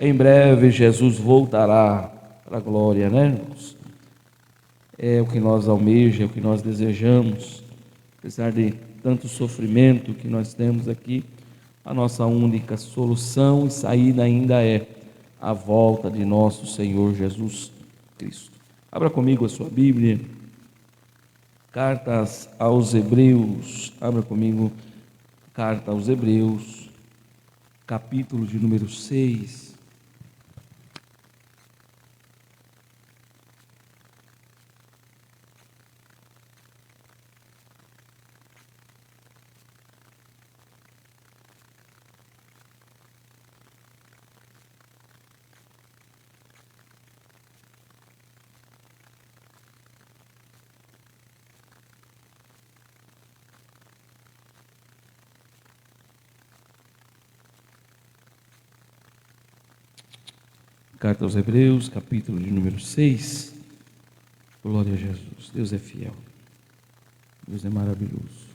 Em breve Jesus voltará para a glória, né? É o que nós almejamos, é o que nós desejamos. Apesar de tanto sofrimento que nós temos aqui, a nossa única solução e saída ainda é a volta de nosso Senhor Jesus Cristo. Abra comigo a sua Bíblia, Cartas aos Hebreus. Abra comigo, Carta aos Hebreus, capítulo de número 6. Carta aos Hebreus, capítulo de número 6. Glória a Jesus. Deus é fiel. Deus é maravilhoso.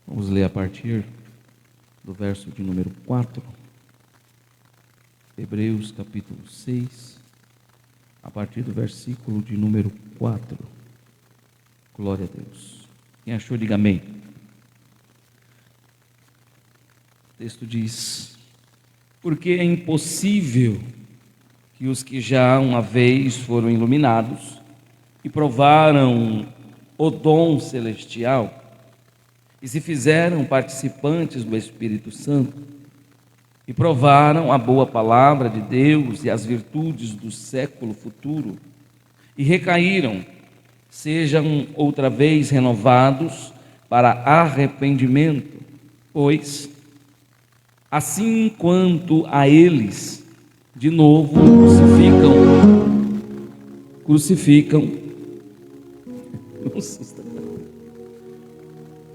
Vamos ler a partir do verso de número 4. Hebreus, capítulo 6, a partir do versículo de número 4. Glória a Deus. Quem achou, diga amém. O texto diz: porque é impossível que os que já uma vez foram iluminados e provaram o dom celestial e se fizeram participantes do Espírito Santo e provaram a boa palavra de Deus e as virtudes do século futuro e recaíram, sejam outra vez renovados para arrependimento, pois assim quanto a eles, de novo, crucificam.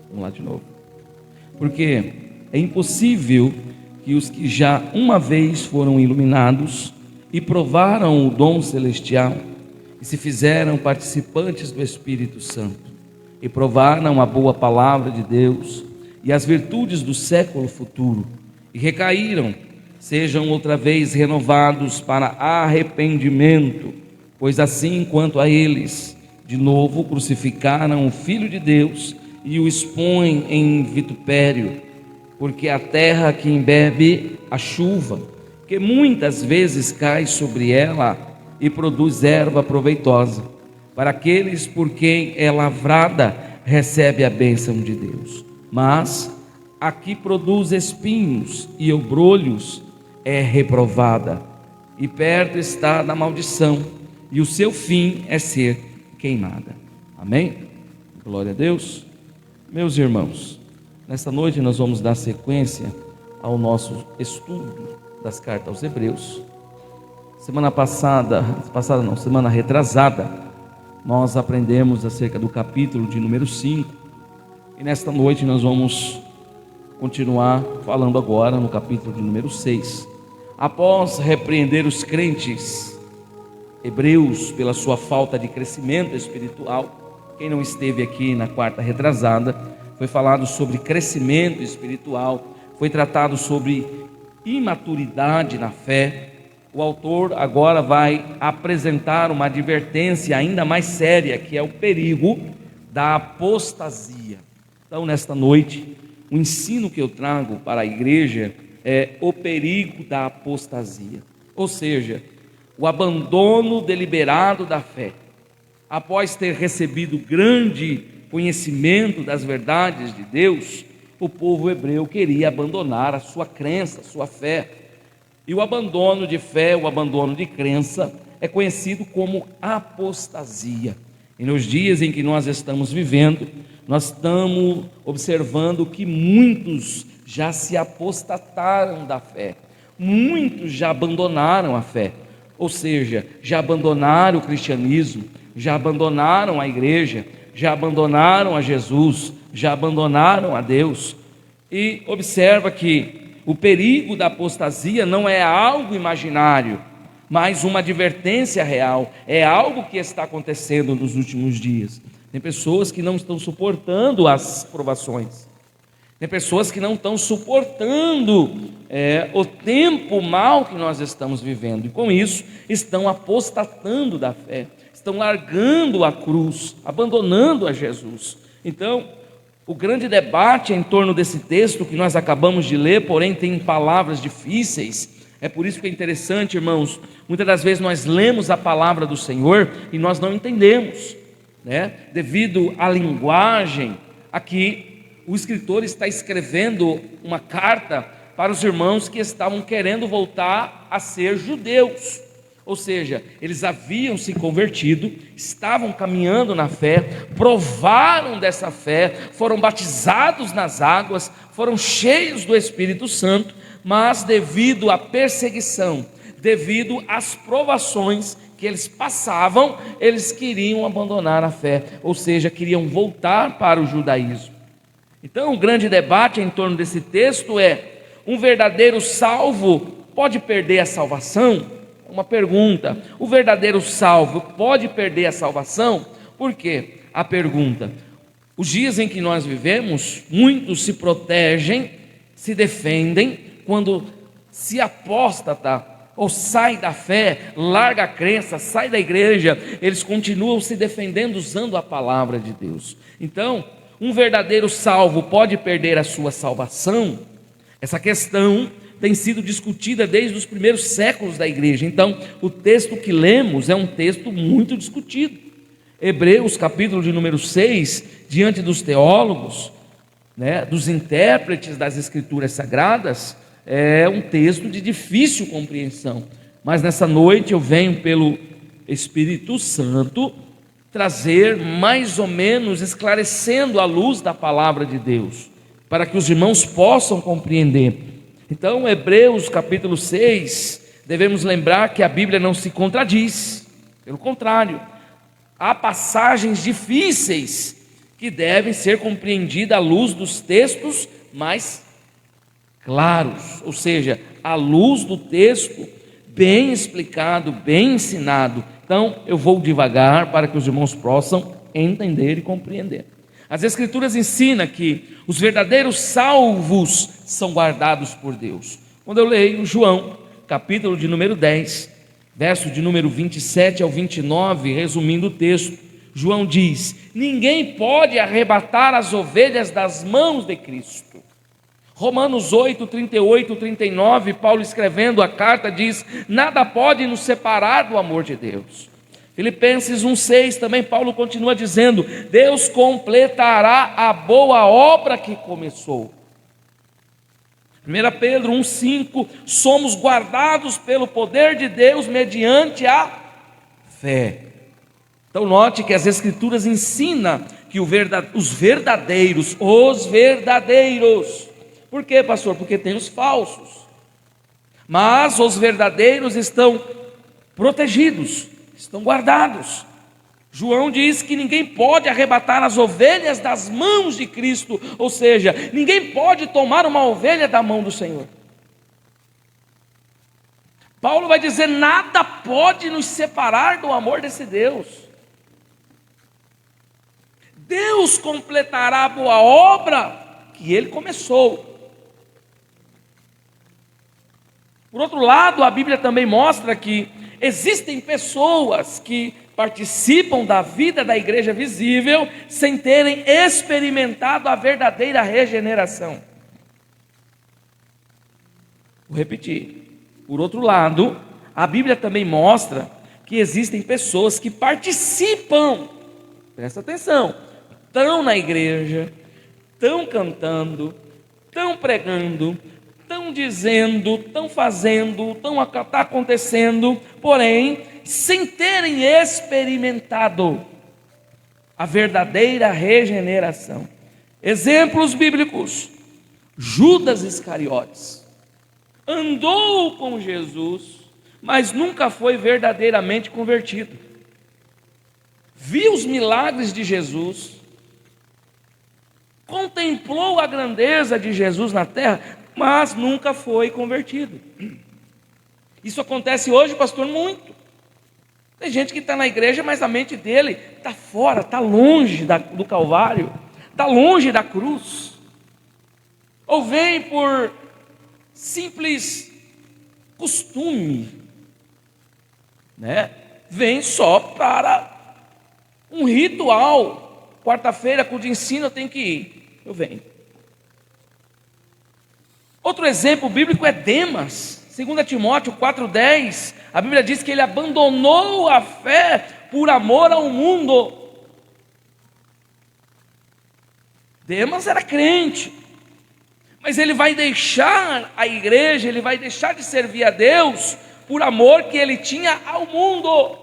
Vamos lá de novo. Porque é impossível que os que já uma vez foram iluminados e provaram o dom celestial e se fizeram participantes do Espírito Santo e provaram a boa palavra de Deus e as virtudes do século futuro e recaíram, sejam outra vez renovados para arrependimento, pois assim quanto a eles, de novo crucificaram o Filho de Deus e o expõem em vitupério, porque a terra que embebe a chuva, que muitas vezes cai sobre ela e produz erva proveitosa, para aqueles por quem é lavrada, recebe a bênção de Deus. Mas aqui produz espinhos e obrolhos, é reprovada, e perto está da maldição, e o seu fim é ser queimada. Amém? Glória a Deus. Meus irmãos, nesta noite nós vamos dar sequência ao nosso estudo das cartas aos Hebreus. Semana retrasada, nós aprendemos acerca do capítulo de número 5, e nesta noite nós vamos continuar falando agora no capítulo de número 6. Após repreender os crentes hebreus pela sua falta de crescimento espiritual, quem não esteve aqui na quarta retrasada, foi falado sobre crescimento espiritual, foi tratado sobre imaturidade na fé. O autor agora vai apresentar uma advertência ainda mais séria, que é o perigo da apostasia. Então, nesta noite, o ensino que eu trago para a igreja é o perigo da apostasia, ou seja, o abandono deliberado da fé. Após ter recebido grande conhecimento das verdades de Deus, o povo hebreu queria abandonar a sua crença, a sua fé. E o abandono de fé, o abandono de crença, é conhecido como apostasia. E nos dias em que nós estamos vivendo, nós estamos observando que muitos já se apostataram da fé, muitos já abandonaram a fé, ou seja, já abandonaram o cristianismo, já abandonaram a igreja, já abandonaram a Jesus, já abandonaram a Deus. E observa que o perigo da apostasia não é algo imaginário, mas uma advertência real, é algo que está acontecendo nos últimos dias. Tem pessoas que não estão suportando as provações, Tem pessoas que não estão suportando o tempo mal que nós estamos vivendo, e com isso estão apostatando da fé, estão largando a cruz, abandonando a Jesus. Então, o grande debate em torno desse texto que nós acabamos de ler, porém tem palavras difíceis. É por isso que é interessante, irmãos, muitas das vezes nós lemos a palavra do Senhor e nós não entendemos, devido à linguagem. Aqui o escritor está escrevendo uma carta para os irmãos que estavam querendo voltar a ser judeus, ou seja, eles haviam se convertido, estavam caminhando na fé, provaram dessa fé, foram batizados nas águas, foram cheios do Espírito Santo, mas devido à perseguição, devido às provações que eles passavam, eles queriam abandonar a fé, ou seja, queriam voltar para o judaísmo. Então o grande debate em torno desse texto é: um verdadeiro salvo pode perder a salvação? Uma pergunta: o verdadeiro salvo pode perder a salvação? Por quê? A pergunta: os dias em que nós vivemos, muitos se protegem, se defendem, quando se apóstata ou sai da fé, larga a crença, sai da igreja, eles continuam se defendendo usando a palavra de Deus. Então, um verdadeiro salvo pode perder a sua salvação? Essa questão tem sido discutida desde os primeiros séculos da igreja. Então, o texto que lemos é um texto muito discutido. Hebreus, capítulo de número 6, diante dos teólogos, dos intérpretes das escrituras sagradas, é um texto de difícil compreensão. Mas nessa noite eu venho pelo Espírito Santo trazer mais ou menos esclarecendo a luz da palavra de Deus, para que os irmãos possam compreender. Então, Hebreus capítulo 6, devemos lembrar que a Bíblia não se contradiz, pelo contrário, há passagens difíceis que devem ser compreendidas à luz dos textos mais claros, ou seja, à luz do texto bem explicado, bem ensinado. Então, eu vou devagar para que os irmãos possam entender e compreender. As Escrituras ensinam que os verdadeiros salvos são guardados por Deus. Quando eu leio João, capítulo de número 10, verso de número 27 ao 29, resumindo o texto, João diz: ninguém pode arrebatar as ovelhas das mãos de Cristo. Romanos 8, 38, 39, Paulo escrevendo a carta diz: nada pode nos separar do amor de Deus. Filipenses 1,6 também Paulo continua dizendo: Deus completará a boa obra que começou. 1 Pedro 1,5: somos guardados pelo poder de Deus mediante a fé. Então note que as Escrituras ensinam que os verdadeiros, por quê, pastor? Porque tem os falsos, mas os verdadeiros estão protegidos, estão guardados. João diz que ninguém pode arrebatar as ovelhas das mãos de Cristo, ou seja, ninguém pode tomar uma ovelha da mão do Senhor. Paulo vai dizer: nada pode nos separar do amor desse Deus. Deus completará a boa obra que Ele começou. Por outro lado, a Bíblia também mostra que existem pessoas que participam da vida da igreja visível sem terem experimentado a verdadeira regeneração. Vou repetir. Por outro lado, a Bíblia também mostra que existem pessoas que participam, presta atenção, estão na igreja, estão cantando, estão pregando, estão dizendo, estão fazendo, está acontecendo, porém, sem terem experimentado a verdadeira regeneração. Exemplos bíblicos: Judas Iscariotes andou com Jesus, mas nunca foi verdadeiramente convertido. Viu os milagres de Jesus, contemplou a grandeza de Jesus na terra, mas nunca foi convertido. Isso acontece hoje, pastor, muito. Tem gente que está na igreja, mas a mente dele está fora, está longe do Calvário, está longe da cruz. ou vem por simples costume, né? Vem só para um ritual. Quarta-feira, culto de ensino, eu tenho que ir. Eu venho. Outro exemplo bíblico é Demas. 2 Timóteo 4,10, a Bíblia diz que ele abandonou a fé por amor ao mundo. Demas era crente, mas ele vai deixar a igreja, ele vai deixar de servir a Deus por amor que ele tinha ao mundo.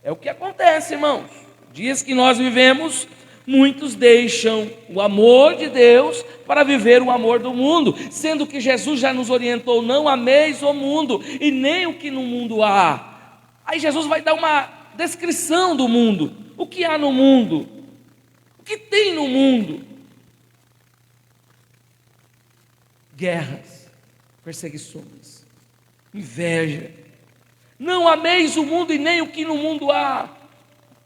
É o que acontece, irmãos. Dias que nós vivemos, muitos deixam o amor de Deus para viver o amor do mundo, sendo que Jesus já nos orientou: não ameis o mundo e nem o que no mundo há. Aí Jesus vai dar uma descrição do mundo. O que há no mundo? O que tem no mundo? Guerras, perseguições, inveja. Não ameis o mundo e nem o que no mundo há.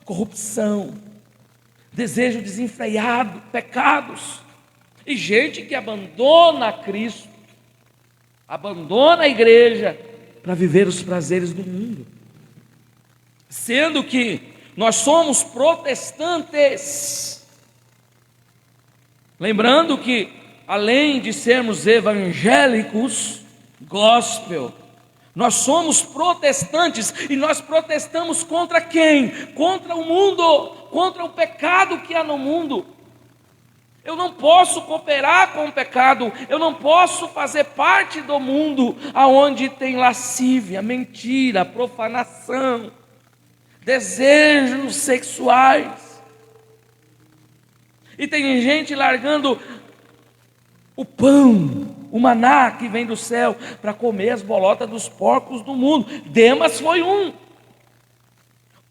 Corrupção, desejo desenfreado, pecados. E gente que abandona Cristo, abandona a igreja para viver os prazeres do mundo. Sendo que nós somos protestantes. Lembrando que, além de sermos evangélicos, gospel, nós somos protestantes, e nós protestamos contra quem? Contra o mundo, contra o pecado que há no mundo. Eu não posso cooperar com o pecado, eu não posso fazer parte do mundo aonde tem lascívia, mentira, profanação, desejos sexuais. E tem gente largando o pão, o maná que vem do céu, para comer as bolotas dos porcos do mundo. Demas foi um.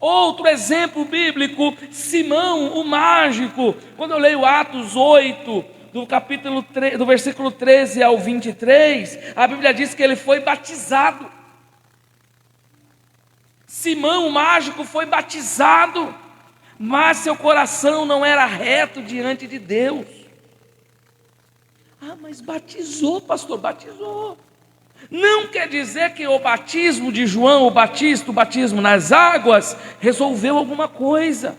Outro exemplo bíblico, Simão, o mágico. Quando eu leio Atos 8, do capítulo 3, do versículo 13 ao 23, a Bíblia diz que ele foi batizado. Simão, o mágico, foi batizado, mas seu coração não era reto diante de Deus. Ah, mas batizou, pastor, batizou. Não quer dizer que o batismo de João, o Batista, o batismo nas águas, resolveu alguma coisa.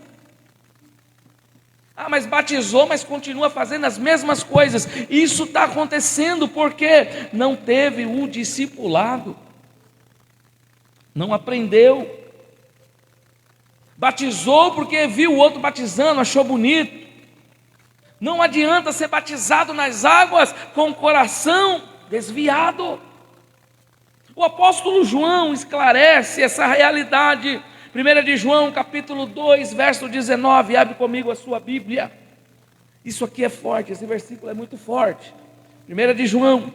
Ah, mas batizou, mas continua fazendo as mesmas coisas. Isso está acontecendo porque não teve o discipulado, não aprendeu. Batizou porque viu o outro batizando, achou bonito. Não adianta ser batizado nas águas com o coração desviado. O apóstolo João esclarece essa realidade. 1 de João, capítulo 2, verso 19. Abre comigo a sua Bíblia. Isso aqui é forte, esse versículo é muito forte. 1 de João,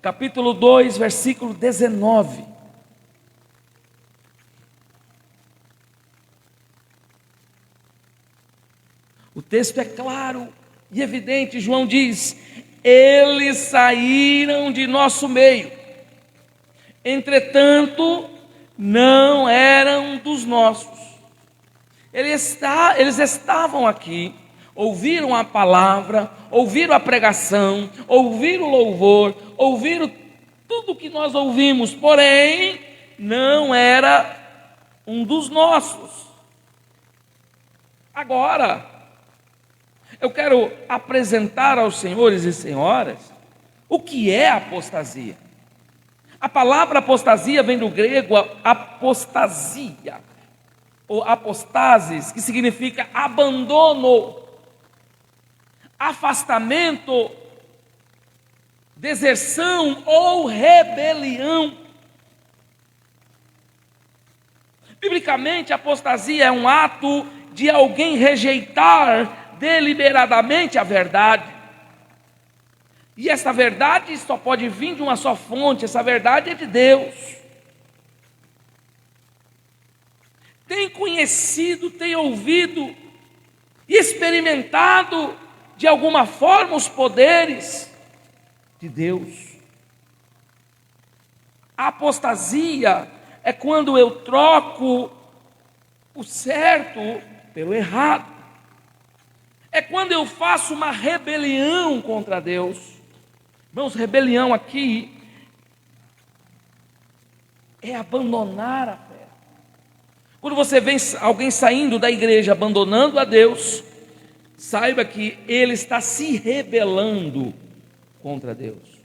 capítulo 2, versículo 19. O texto é claro e evidente. João diz: eles saíram de nosso meio, entretanto não eram dos nossos. Eles estavam aqui, ouviram a palavra, ouviram a pregação, ouviram o louvor, ouviram tudo que nós ouvimos, porém não era um dos nossos. Agora, eu quero apresentar aos senhores e senhoras o que é apostasia. A palavra apostasia vem do grego apostasia, ou apostasis, que significa abandono, afastamento, deserção ou rebelião. Biblicamente, a apostasia é um ato de alguém rejeitar deliberadamente a verdade. E essa verdade só pode vir de uma só fonte, essa verdade é de Deus. Tem conhecido, tem ouvido e experimentado de alguma forma os poderes de Deus. A apostasia é quando eu troco o certo pelo errado. É quando eu faço uma rebelião contra Deus. Irmãos, rebelião aqui é abandonar a fé. Quando você vê alguém saindo da igreja, abandonando a Deus, saiba que ele está se rebelando contra Deus.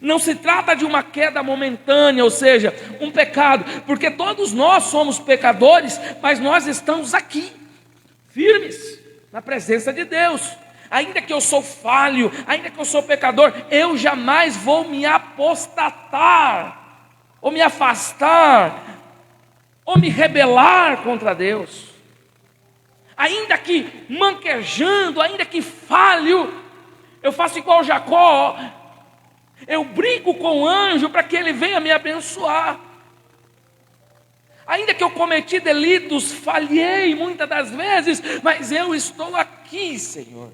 Não se trata de uma queda momentânea, ou seja, um pecado, porque todos nós somos pecadores, mas nós estamos aqui, firmes, na presença de Deus. Ainda que eu sou falho, ainda que eu sou pecador, eu jamais vou me apostatar, ou me afastar, ou me rebelar contra Deus. Ainda que manquejando, ainda que falho, eu faço igual Jacó, eu brigo com o anjo para que ele venha me abençoar. Ainda que eu cometi delitos, falhei muitas das vezes, mas eu estou aqui, Senhor.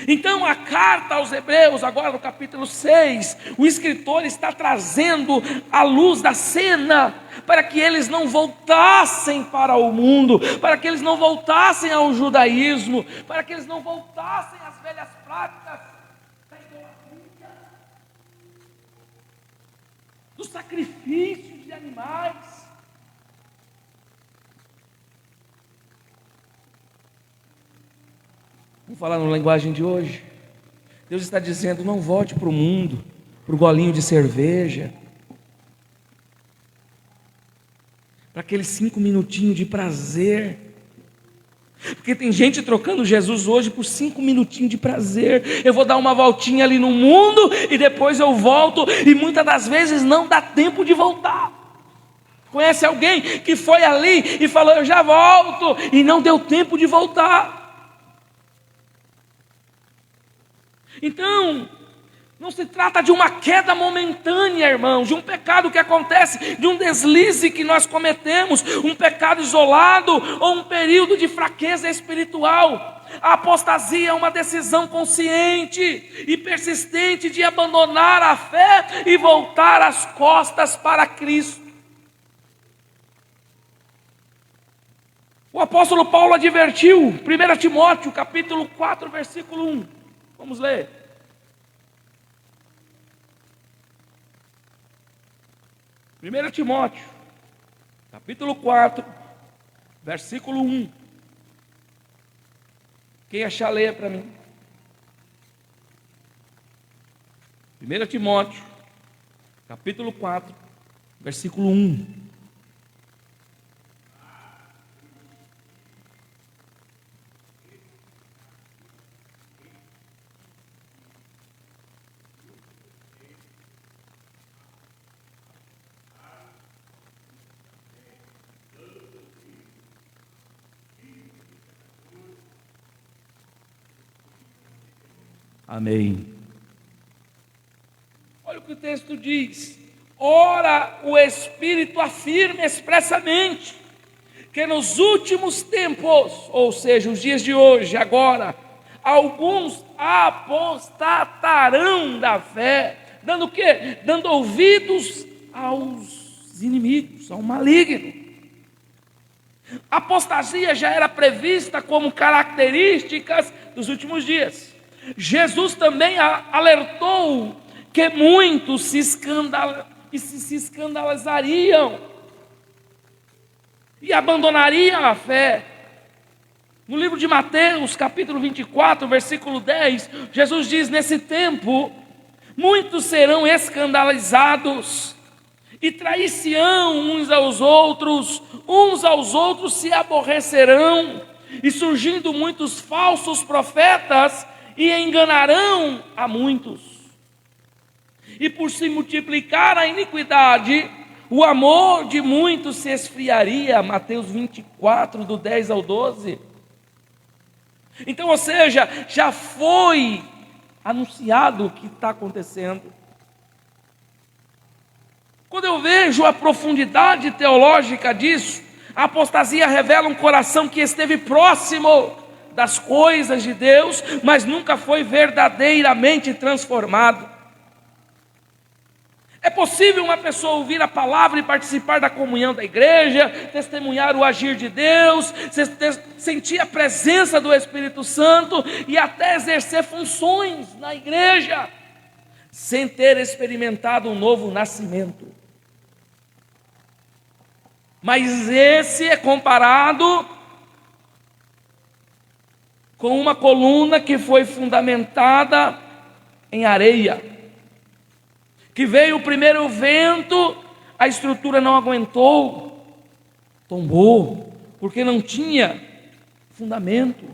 Então a carta aos Hebreus, agora no capítulo 6, o escritor está trazendo a luz da cena, para que eles não voltassem para o mundo, para que eles não voltassem ao judaísmo, para que eles não voltassem às velhas práticas da idolatria, do sacrifício de animais. Vamos falar na linguagem de hoje. Deus está dizendo: não volte para o mundo, para o golinho de cerveja, para aqueles 5 minutinhos de prazer. Porque tem gente trocando Jesus hoje por 5 minutinhos de prazer. Eu vou dar uma voltinha ali no mundo e depois eu volto, e muitas das vezes não dá tempo de voltar. Conhece alguém que foi ali e falou: eu já volto, e não deu tempo de voltar? Então, não se trata de uma queda momentânea, irmãos, de um pecado que acontece, de um deslize que nós cometemos, um pecado isolado ou um período de fraqueza espiritual. A apostasia é uma decisão consciente e persistente de abandonar a fé e voltar as costas para Cristo. O apóstolo Paulo advertiu, 1 Timóteo, capítulo 4, versículo 1. Vamos ler. Primeiro Timóteo, capítulo 4, versículo 1. Quem achar, leia para mim. 1 Timóteo, capítulo 4, versículo 1. Amém. Olha o que o texto diz: ora, o Espírito afirma expressamente que nos últimos tempos, ou seja, os dias de hoje, agora, alguns apostatarão da fé, dando o quê? Dando ouvidos aos inimigos, ao maligno. A apostasia já era prevista como características dos últimos dias. Jesus também alertou que muitos se escandalizariam e abandonariam a fé. No livro de Mateus, capítulo 24, versículo 10, Jesus diz: nesse tempo, muitos serão escandalizados e trair-se-ão uns aos outros se aborrecerão, e surgindo muitos falsos profetas, e enganarão a muitos. E por se multiplicar a iniquidade, o amor de muitos se esfriaria. Mateus 24, do 10 ao 12. Então, ou seja, já foi anunciado o que está acontecendo. Quando eu vejo a profundidade teológica disso, a apostasia revela um coração que esteve próximo das coisas de Deus, mas nunca foi verdadeiramente transformado. É possível uma pessoa ouvir a palavra e participar da comunhão da igreja, testemunhar o agir de Deus, sentir a presença do Espírito Santo e até exercer funções na igreja, sem ter experimentado um novo nascimento. Mas esse é comparado com uma coluna que foi fundamentada em areia, que veio o primeiro vento, a estrutura não aguentou, tombou, porque não tinha fundamento.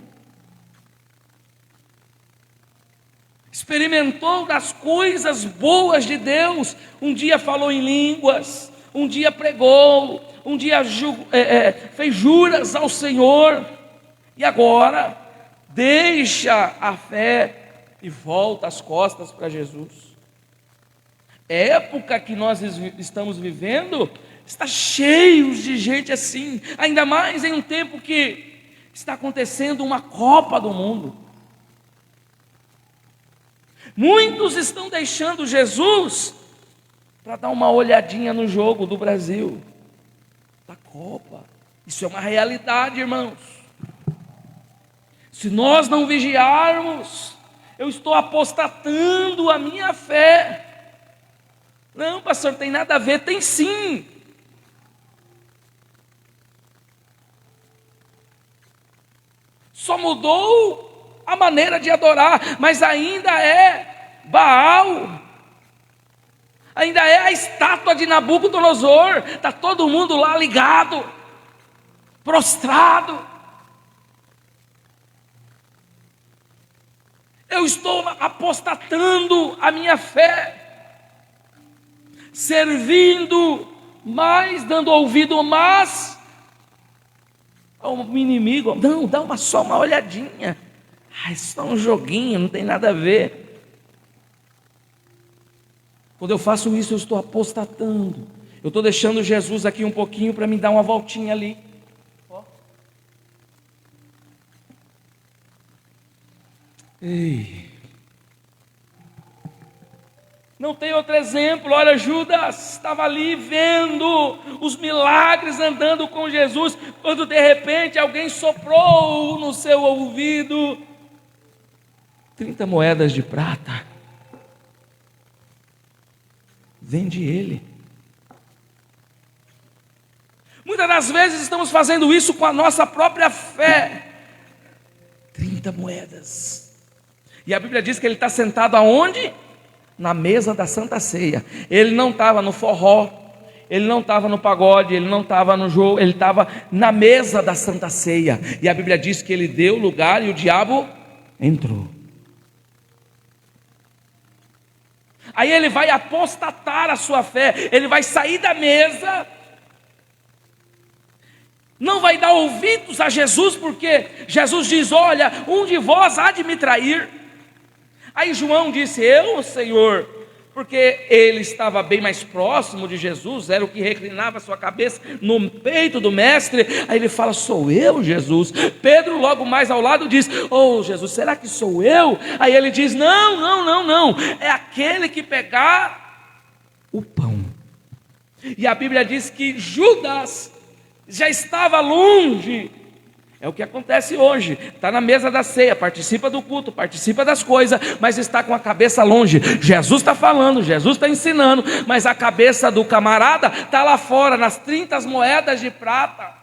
Experimentou das coisas boas de Deus, um dia falou em línguas, um dia pregou, um dia fez juras ao Senhor, e agora deixa a fé e volta as costas para Jesus. A época que nós estamos vivendo está cheio de gente assim, ainda mais em um tempo que está acontecendo uma Copa do Mundo. Muitos estão deixando Jesus para dar uma olhadinha no jogo do Brasil, da Copa. Isso é uma realidade, irmãos. Se nós não vigiarmos, eu estou apostatando a minha fé. Não, pastor, não tem nada a ver. Tem sim. Só mudou a maneira de adorar, mas ainda é Baal, ainda é a estátua de Nabucodonosor. Está todo mundo lá ligado, prostrado. Eu estou apostatando a minha fé, servindo mais, dando ouvido mais ao inimigo. Não, dá só uma olhadinha. Isso é um joguinho, não tem nada a ver. Quando eu faço isso, eu estou apostatando. Eu estou deixando Jesus aqui um pouquinho para me dar uma voltinha ali. Ei. Não tem outro exemplo. Olha, Judas estava ali vendo os milagres, andando com Jesus, quando de repente alguém soprou no seu ouvido 30 moedas de prata. Vende ele. Muitas das vezes estamos fazendo isso com a nossa própria fé. 30 moedas. E a Bíblia diz que ele está sentado aonde? Na mesa da Santa Ceia. Ele não estava no forró, ele não estava no pagode, ele não estava no jogo, ele estava na mesa da Santa Ceia. E a Bíblia diz que ele deu lugar e o diabo entrou. Aí ele vai apostatar a sua fé, ele vai sair da mesa, não vai dar ouvidos a Jesus, porque Jesus diz: olha, um de vós há de me trair. Aí João disse: eu, Senhor, porque ele estava bem mais próximo de Jesus, era o que reclinava a sua cabeça no peito do mestre. Aí ele fala: sou eu, Jesus. Pedro logo mais ao lado diz: oh Jesus, será que sou eu? Aí ele diz: não, é aquele que pegar o pão. E a Bíblia diz que Judas já estava longe. É o que acontece hoje, está na mesa da ceia, participa do culto, participa das coisas, mas está com a cabeça longe. Jesus está falando, Jesus está ensinando, mas a cabeça do camarada está lá fora, nas 30 moedas de prata.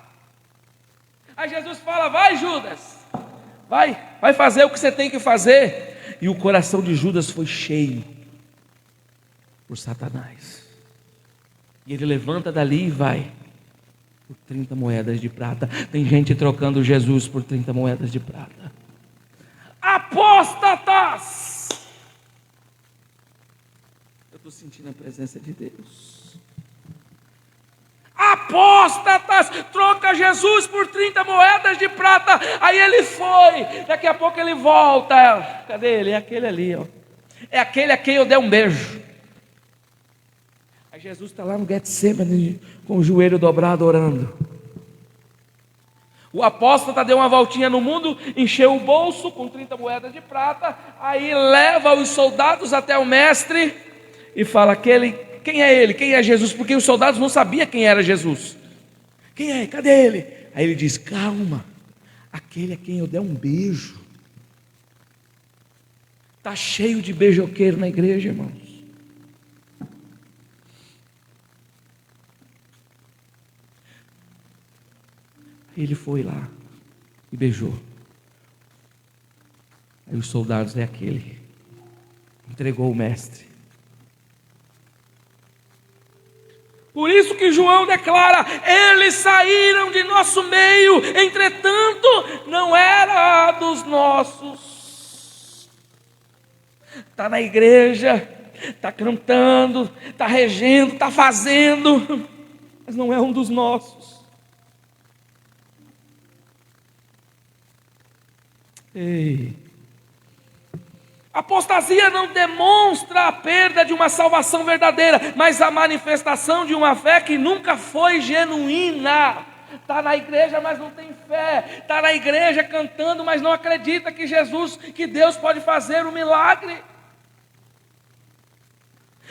Aí Jesus fala: vai, Judas, vai fazer o que você tem que fazer. E o coração de Judas foi cheio por Satanás, e ele levanta dali e vai por 30 moedas de prata. Tem gente trocando Jesus por 30 moedas de prata. Apóstatas! Eu estou sentindo a presença de Deus. Apóstatas! Troca Jesus por 30 moedas de prata. Aí ele foi. Daqui a pouco ele volta. Cadê ele? É aquele ali, ó. É aquele a quem eu dei um beijo. Aí Jesus está lá no Getsemane, com o joelho dobrado, orando. O apóstata deu uma voltinha no mundo, encheu o bolso com 30 moedas de prata, aí leva os soldados até o mestre e fala: aquele quem é ele? Quem é Jesus? Porque os soldados não sabiam quem era Jesus. Quem é? Cadê ele? Aí ele diz: calma, aquele a quem eu der um beijo. Está cheio de beijoqueiro na igreja, irmãos. Ele foi lá e beijou. Aí os soldados: é aquele. Entregou o mestre. Por isso que João declara: eles saíram de nosso meio, entretanto não era dos nossos. Está na igreja, está cantando, está regendo, está fazendo, mas não é um dos nossos. Ei. Apostasia não demonstra a perda de uma salvação verdadeira, mas a manifestação de uma fé que nunca foi genuína. Está na igreja, mas não tem fé. Está na igreja cantando, mas não acredita que Jesus, que Deus pode fazer um milagre.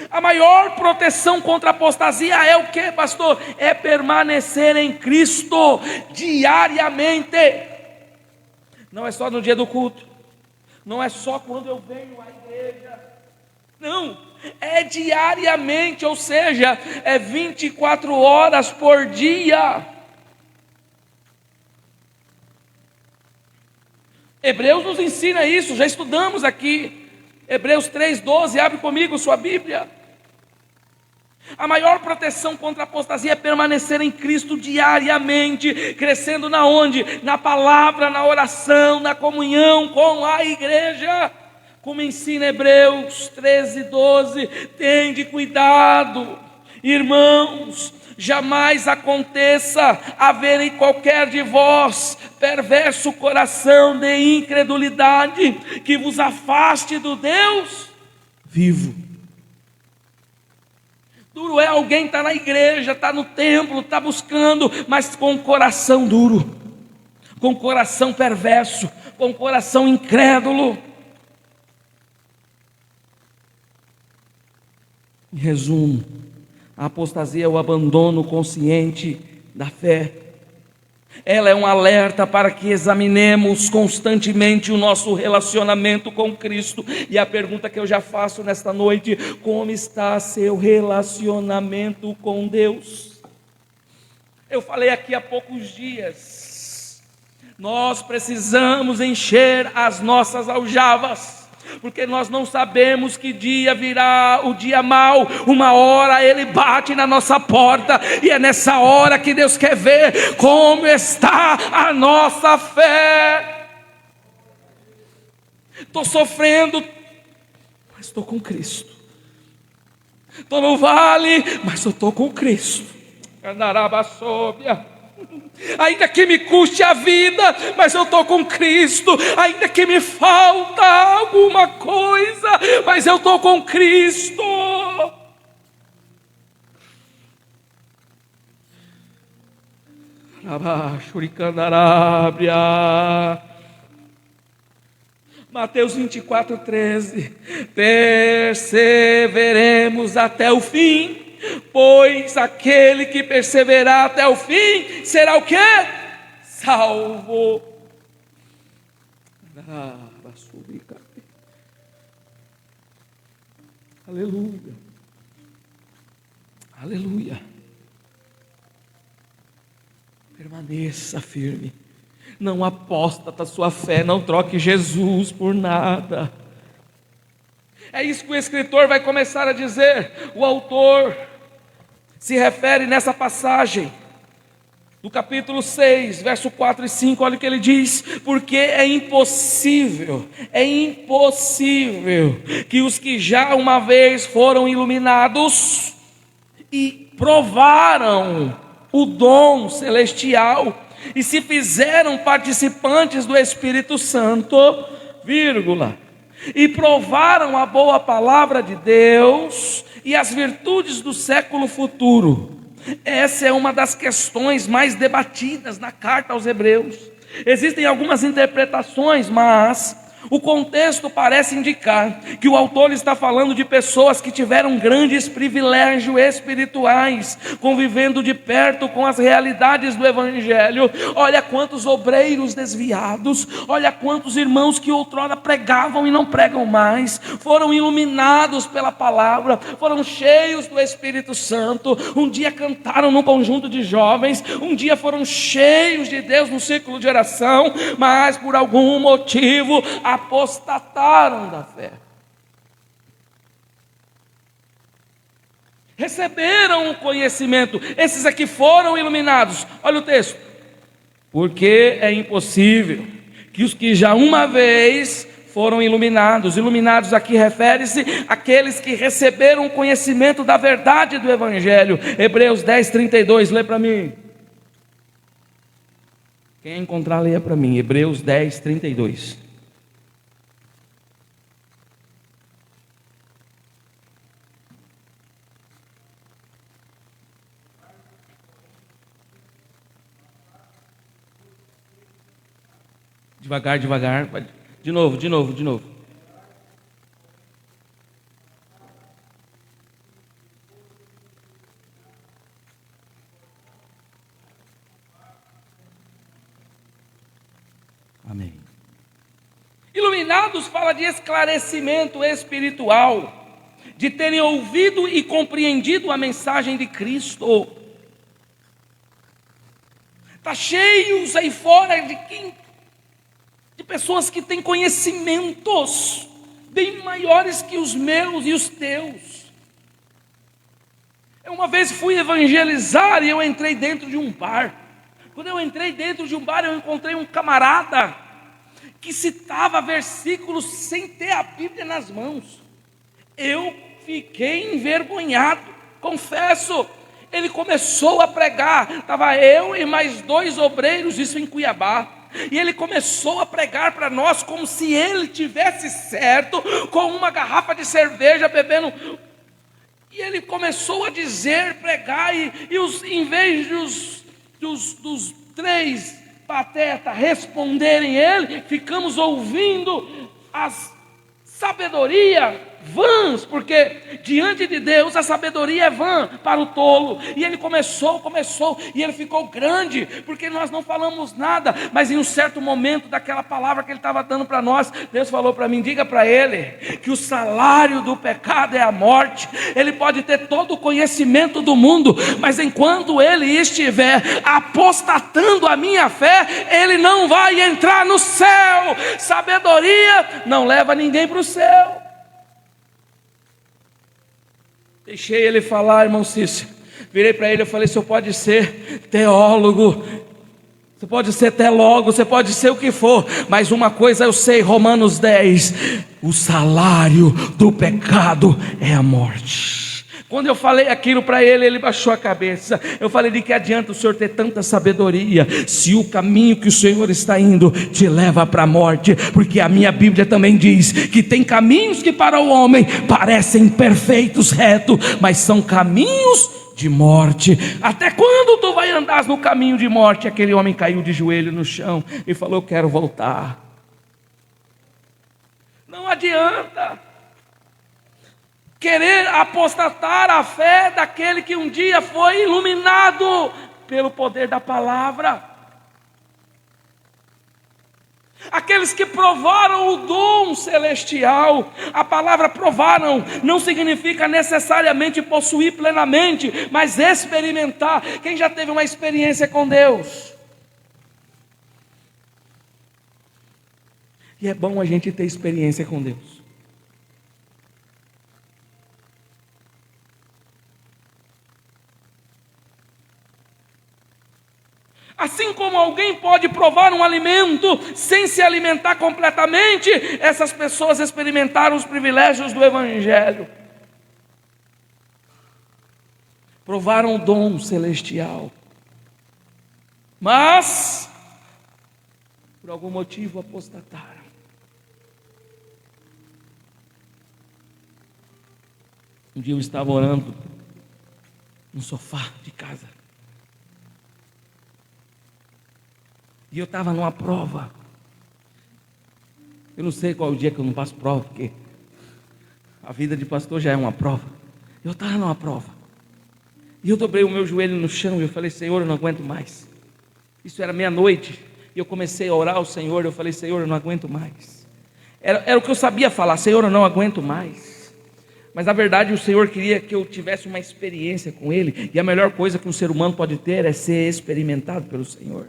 A maior proteção contra a apostasia é o que, pastor? É permanecer em Cristo diariamente. Não é só no dia do culto, não é só quando eu venho à igreja, não, é diariamente, ou seja, é 24 horas por dia. Hebreus nos ensina isso, já estudamos aqui, Hebreus 3:12, abre comigo sua Bíblia. A maior proteção contra a apostasia é permanecer em Cristo diariamente, crescendo na onde? Na palavra, na oração, na comunhão com a igreja. Como ensina Hebreus 13:12, tende cuidado, irmãos, jamais aconteça haver em qualquer de vós perverso coração de incredulidade, que vos afaste do Deus vivo. Duro é alguém estar na igreja, está no templo, está buscando, mas com o coração duro, com o coração perverso, com o coração incrédulo. Em resumo, a apostasia é o abandono consciente da fé. Ela é um alerta para que examinemos constantemente o nosso relacionamento com Cristo. E a pergunta que eu já faço nesta noite: como está seu relacionamento com Deus? Eu falei aqui há poucos dias, nós precisamos encher as nossas aljavas, porque nós não sabemos que dia virá o dia mau. Uma hora ele bate na nossa porta, e é nessa hora que Deus quer ver como está a nossa fé. Estou sofrendo, mas estou com Cristo. Estou no vale, mas eu estou com Cristo. Ainda que me custe a vida, mas eu estou com Cristo. Ainda que me falta alguma coisa, mas eu estou com Cristo. Mateus 24:13, perseveremos até o fim, pois aquele que perseverar até o fim será o quê? Salvo. Aleluia, aleluia. Permaneça firme, não apóstata a sua fé, não troque Jesus por nada. É isso que o escritor vai começar a dizer. O autor se refere nessa passagem do capítulo 6, verso 4 e 5, olha o que ele diz: porque é impossível que os que já uma vez foram iluminados e provaram o dom celestial e se fizeram participantes do Espírito Santo, e provaram a boa palavra de Deus e as virtudes do século futuro. Essa é uma das questões mais debatidas na carta aos Hebreus. Existem algumas interpretações, mas O contexto parece indicar que o autor está falando de pessoas que tiveram grandes privilégios espirituais, convivendo de perto com as realidades do Evangelho. Olha quantos obreiros desviados, olha quantos irmãos que outrora pregavam e não pregam mais, foram iluminados pela palavra, foram cheios do Espírito Santo, um dia cantaram num conjunto de jovens, um dia foram cheios de Deus no círculo de oração, mas por algum motivo apostataram da fé. Receberam o conhecimento, esses aqui foram iluminados. Olha o texto. Porque é impossível que os que já uma vez foram iluminados. Iluminados aqui refere-se àqueles que receberam o conhecimento da verdade do Evangelho. Hebreus 10:32, lê para mim. Quem encontrar, leia para mim. Hebreus 10:32. Devagar, devagar. De novo. Amém. Iluminados fala de esclarecimento espiritual, de terem ouvido e compreendido a mensagem de Cristo. Está cheios aí fora de pessoas que têm conhecimentos bem maiores que os meus e os teus. Eu uma vez fui evangelizar e eu entrei dentro de um bar. Quando eu entrei dentro de um bar, eu encontrei um camarada que citava versículos sem ter a Bíblia nas mãos. Eu fiquei envergonhado, confesso. Ele começou a pregar, estava eu e mais 2 obreiros, isso em Cuiabá. E ele começou a pregar para nós como se ele tivesse certo, com uma garrafa de cerveja bebendo. E ele começou a dizer, pregar, em vez dos 3 patetas responderem ele, ficamos ouvindo as sabedoria vãs, porque diante de Deus a sabedoria é vã para o tolo. E ele começou, e ele ficou grande, porque nós não falamos nada, mas em um certo momento daquela palavra que ele estava dando para nós, Deus falou para mim, diga para ele, que o salário do pecado é a morte. Ele pode ter todo o conhecimento do mundo, mas enquanto ele estiver apostatando a minha fé, ele não vai entrar no céu. Sabedoria não leva ninguém para o céu. Deixei ele falar, irmão Cícero. Virei para ele, eu falei, o senhor pode ser teólogo, você pode ser teólogo, você pode ser o que for, mas uma coisa eu sei, Romanos 10, o salário do pecado é a morte. Quando eu falei aquilo para ele, ele baixou a cabeça. Eu falei, de que adianta o senhor ter tanta sabedoria, se o caminho que o senhor está indo te leva para a morte? Porque a minha Bíblia também diz que tem caminhos que para o homem parecem perfeitos, retos, mas são caminhos de morte. Até quando tu vai andar no caminho de morte? Aquele homem caiu de joelho no chão e falou, eu quero voltar. Não adianta querer apostatar a fé daquele que um dia foi iluminado pelo poder da palavra. Aqueles que provaram o dom celestial. A palavra provaram não significa necessariamente possuir plenamente, mas experimentar. Quem já teve uma experiência com Deus? E é bom a gente ter experiência com Deus. Assim como alguém pode provar um alimento sem se alimentar completamente, essas pessoas experimentaram os privilégios do Evangelho. Provaram o dom celestial. Mas, por algum motivo, apostataram. Um dia eu estava orando no sofá de casa. E eu estava numa prova. Eu não sei qual é o dia que eu não passo prova, porque a vida de pastor já é uma prova. Eu estava numa prova. E eu dobrei o meu joelho no chão e eu falei: Senhor, eu não aguento mais. Isso era meia-noite. E eu comecei a orar ao Senhor. Eu falei: Senhor, eu não aguento mais. Era o que eu sabia falar: Senhor, eu não aguento mais. Mas na verdade o Senhor queria que eu tivesse uma experiência com Ele. E a melhor coisa que um ser humano pode ter é ser experimentado pelo Senhor.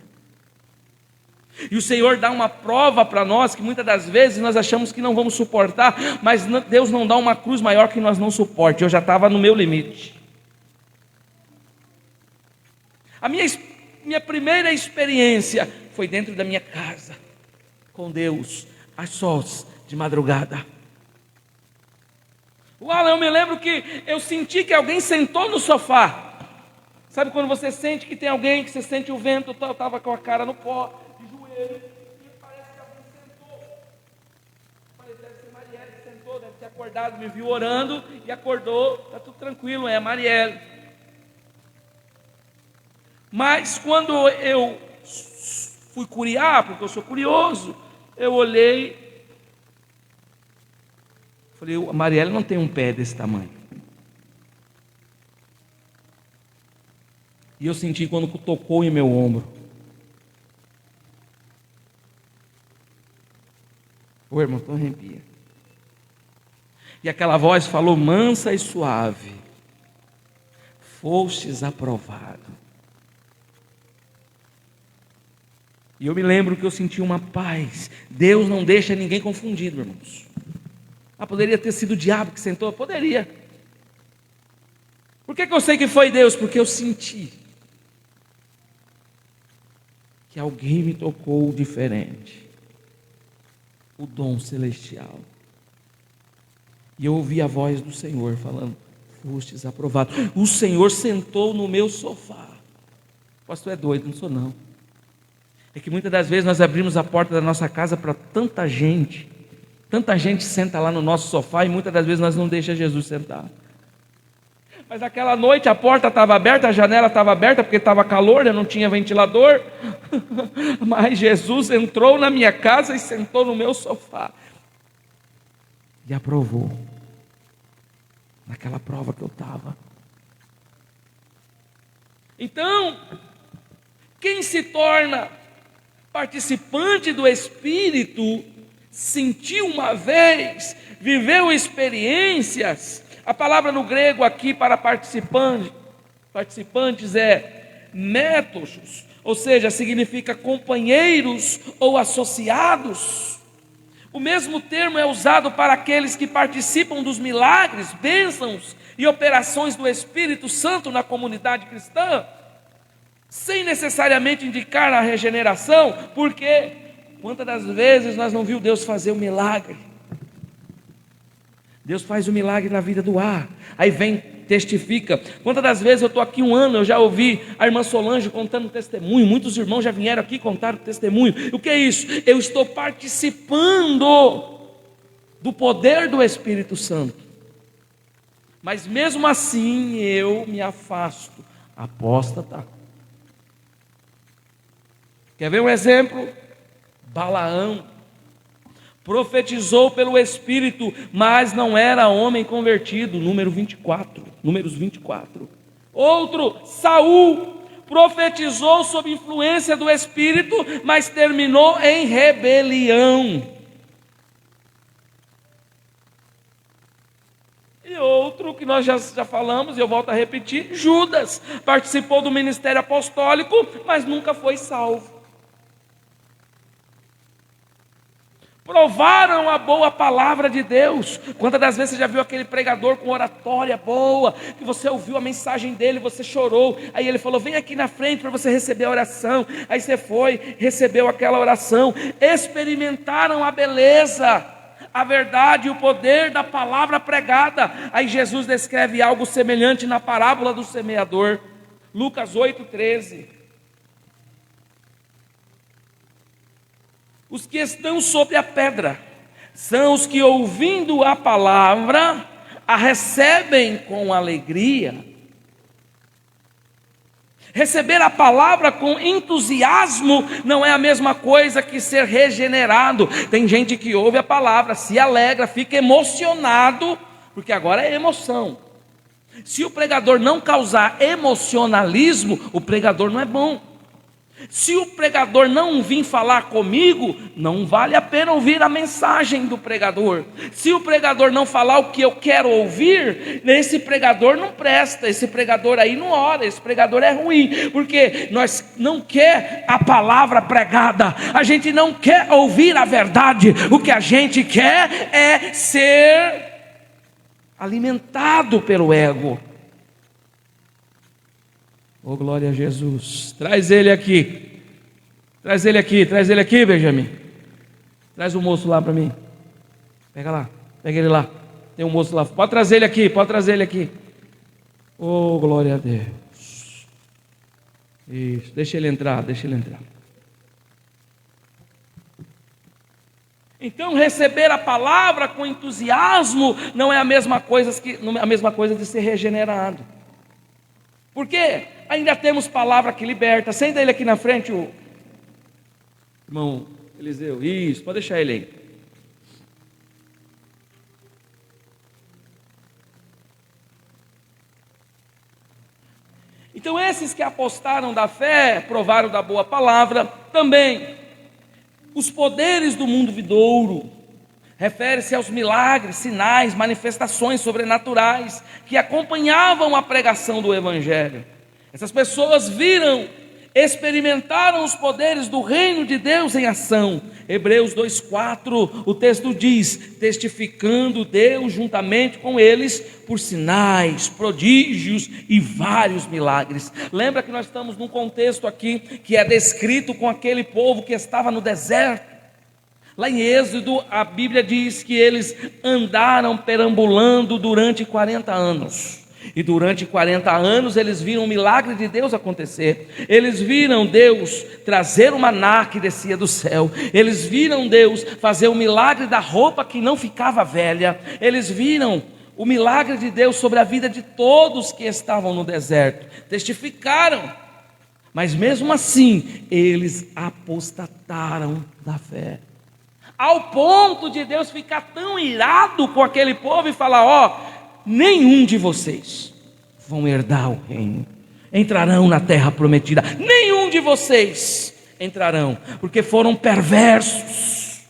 E o Senhor dá uma prova para nós que muitas das vezes nós achamos que não vamos suportar. Mas Deus não dá uma cruz maior que nós não suporte. Eu já estava no meu limite. A minha primeira experiência foi dentro da minha casa, com Deus, às sós, de madrugada. Alan, eu me lembro que eu senti que alguém sentou no sofá. Sabe quando você sente que tem alguém, que você sente o vento? Eu estava com a cara no pó, de joelho, e parece que alguém sentou. Eu falei: deve ser Marielle que sentou, deve ter acordado, me viu orando e acordou. Está tudo tranquilo, é a Marielle. Mas quando eu fui curiar, porque eu sou curioso, eu olhei, falei: a Marielle não tem um pé desse tamanho. E eu senti quando tocou em meu ombro. Ô irmão, estou arrepia. E aquela voz falou mansa e suave: fostes aprovado. E eu me lembro que eu senti uma paz. Deus não deixa ninguém confundido, irmãos. Poderia ter sido o diabo que sentou? Poderia. Por que eu sei que foi Deus? Porque eu senti que alguém me tocou diferente. O dom celestial. E eu ouvi a voz do Senhor falando: fostes aprovado. O Senhor sentou no meu sofá. O pastor é doido, não sou não. É que muitas das vezes nós abrimos a porta da nossa casa para tanta gente senta lá no nosso sofá e muitas das vezes nós não deixamos Jesus sentar. Mas aquela noite a porta estava aberta, a janela estava aberta porque estava calor, eu não tinha ventilador. Mas Jesus entrou na minha casa e sentou no meu sofá e aprovou naquela prova que eu estava. Então, quem se torna participante do Espírito, sentiu uma vez, viveu experiências. A palavra no grego aqui para participantes é métodos, ou seja, significa companheiros ou associados. O mesmo termo é usado para aqueles que participam dos milagres, bênçãos e operações do Espírito Santo na comunidade cristã, sem necessariamente indicar a regeneração, porque quantas das vezes nós não vimos Deus fazer um milagre? Deus faz o milagre na vida do ar, aí vem, testifica. Quantas das vezes eu estou aqui um ano, eu já ouvi a irmã Solange contando testemunho, muitos irmãos já vieram aqui contar testemunho. O que é isso? Eu estou participando do poder do Espírito Santo, mas mesmo assim eu me afasto, apóstata. Quer ver um exemplo? Balaão profetizou pelo Espírito, mas não era homem convertido. Números 24. Outro, Saul, profetizou sob influência do Espírito, mas terminou em rebelião. E outro que nós já falamos, e eu volto a repetir, Judas, participou do ministério apostólico, mas nunca foi salvo. Provaram a boa palavra de Deus. Quantas das vezes você já viu aquele pregador com oratória boa, que você ouviu a mensagem dele, você chorou, aí ele falou: vem aqui na frente para você receber a oração. Aí você foi, recebeu aquela oração. Experimentaram a beleza, a verdade e o poder da palavra pregada. Aí Jesus descreve algo semelhante na parábola do semeador, Lucas 8:13. Os que estão sobre a pedra são os que, ouvindo a palavra, a recebem com alegria. Receber a palavra com entusiasmo não é a mesma coisa que ser regenerado. Tem gente que ouve a palavra, se alegra, fica emocionado, porque agora é emoção. Se o pregador não causar emocionalismo, o pregador não é bom. Se o pregador não vir falar comigo, não vale a pena ouvir a mensagem do pregador. Se o pregador não falar o que eu quero ouvir, esse pregador não presta, esse pregador aí não ora, esse pregador é ruim, porque nós não quer a palavra pregada, a gente não quer ouvir a verdade, o que a gente quer é ser alimentado pelo ego. Oh, glória a Jesus. Traz ele aqui. Traz ele aqui, Benjamin. Traz o moço lá para mim. Pega lá, pega ele lá. Tem um moço lá. Pode trazer ele aqui. Oh, glória a Deus. Isso, deixa ele entrar. Então, receber a palavra com entusiasmo não é a mesma coisa de ser regenerado. Porque ainda temos palavra que liberta. Senta ele aqui na frente, o irmão Eliseu. Isso, pode deixar ele aí. Então esses que apostaram da fé, provaram da boa palavra, também os poderes do mundo vindouro, refere-se aos milagres, sinais, manifestações sobrenaturais que acompanhavam a pregação do Evangelho. Essas pessoas viram, experimentaram os poderes do reino de Deus em ação. Hebreus 2,4, o texto diz: testificando Deus juntamente com eles por sinais, prodígios e vários milagres. Lembra que nós estamos num contexto aqui que é descrito com aquele povo que estava no deserto. Lá em Êxodo, a Bíblia diz que eles andaram perambulando durante 40 anos. E durante 40 anos eles viram o milagre de Deus acontecer. Eles viram Deus trazer o maná que descia do céu. Eles viram Deus fazer o milagre da roupa que não ficava velha. Eles viram o milagre de Deus sobre a vida de todos que estavam no deserto. Testificaram. Mas mesmo assim, eles apostataram da fé. Ao ponto de Deus ficar tão irado com aquele povo e falar: ó, nenhum de vocês vão herdar o reino, entrarão na terra prometida, nenhum de vocês entrarão, porque foram perversos.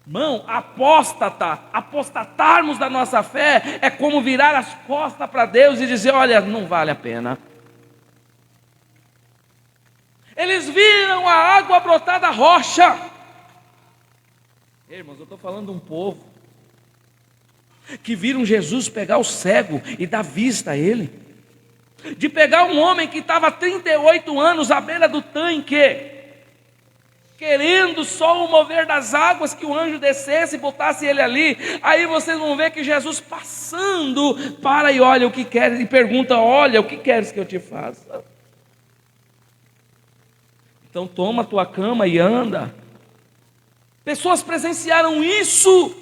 Irmão, apostatarmos da nossa fé é como virar as costas para Deus e dizer: olha, não vale a pena. Eles viram a água brotar da rocha. Irmãos, eu estou falando de um povo que viram Jesus pegar o cego e dar vista a ele, de pegar um homem que estava há 38 anos à beira do tanque, querendo só o mover das águas, que o anjo descesse e botasse ele ali. Aí vocês vão ver que Jesus passando, para e olha o que queres, e pergunta: olha, o que queres que eu te faça? Então toma a tua cama e anda. Pessoas presenciaram isso,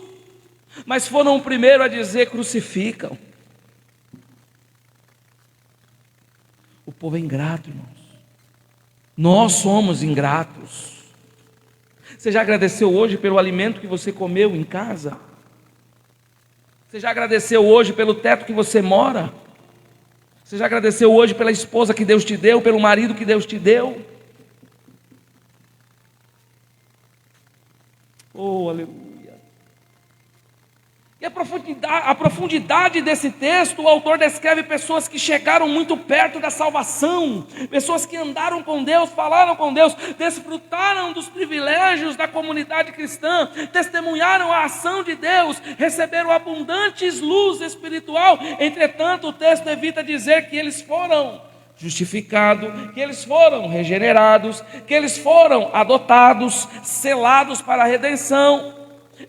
mas foram o primeiro a dizer: crucificam. O povo é ingrato, irmãos. Nós somos ingratos. Você já agradeceu hoje pelo alimento que você comeu em casa? Você já agradeceu hoje pelo teto que você mora? Você já agradeceu hoje pela esposa que Deus te deu, pelo marido que Deus te deu? Oh, aleluia. E a profundidade desse texto, o autor descreve pessoas que chegaram muito perto da salvação, pessoas que andaram com Deus, falaram com Deus, desfrutaram dos privilégios da comunidade cristã, testemunharam a ação de Deus, receberam abundantes luz espiritual. Entretanto, o texto evita dizer que eles foram justificados, que eles foram regenerados, que eles foram adotados, selados para a redenção.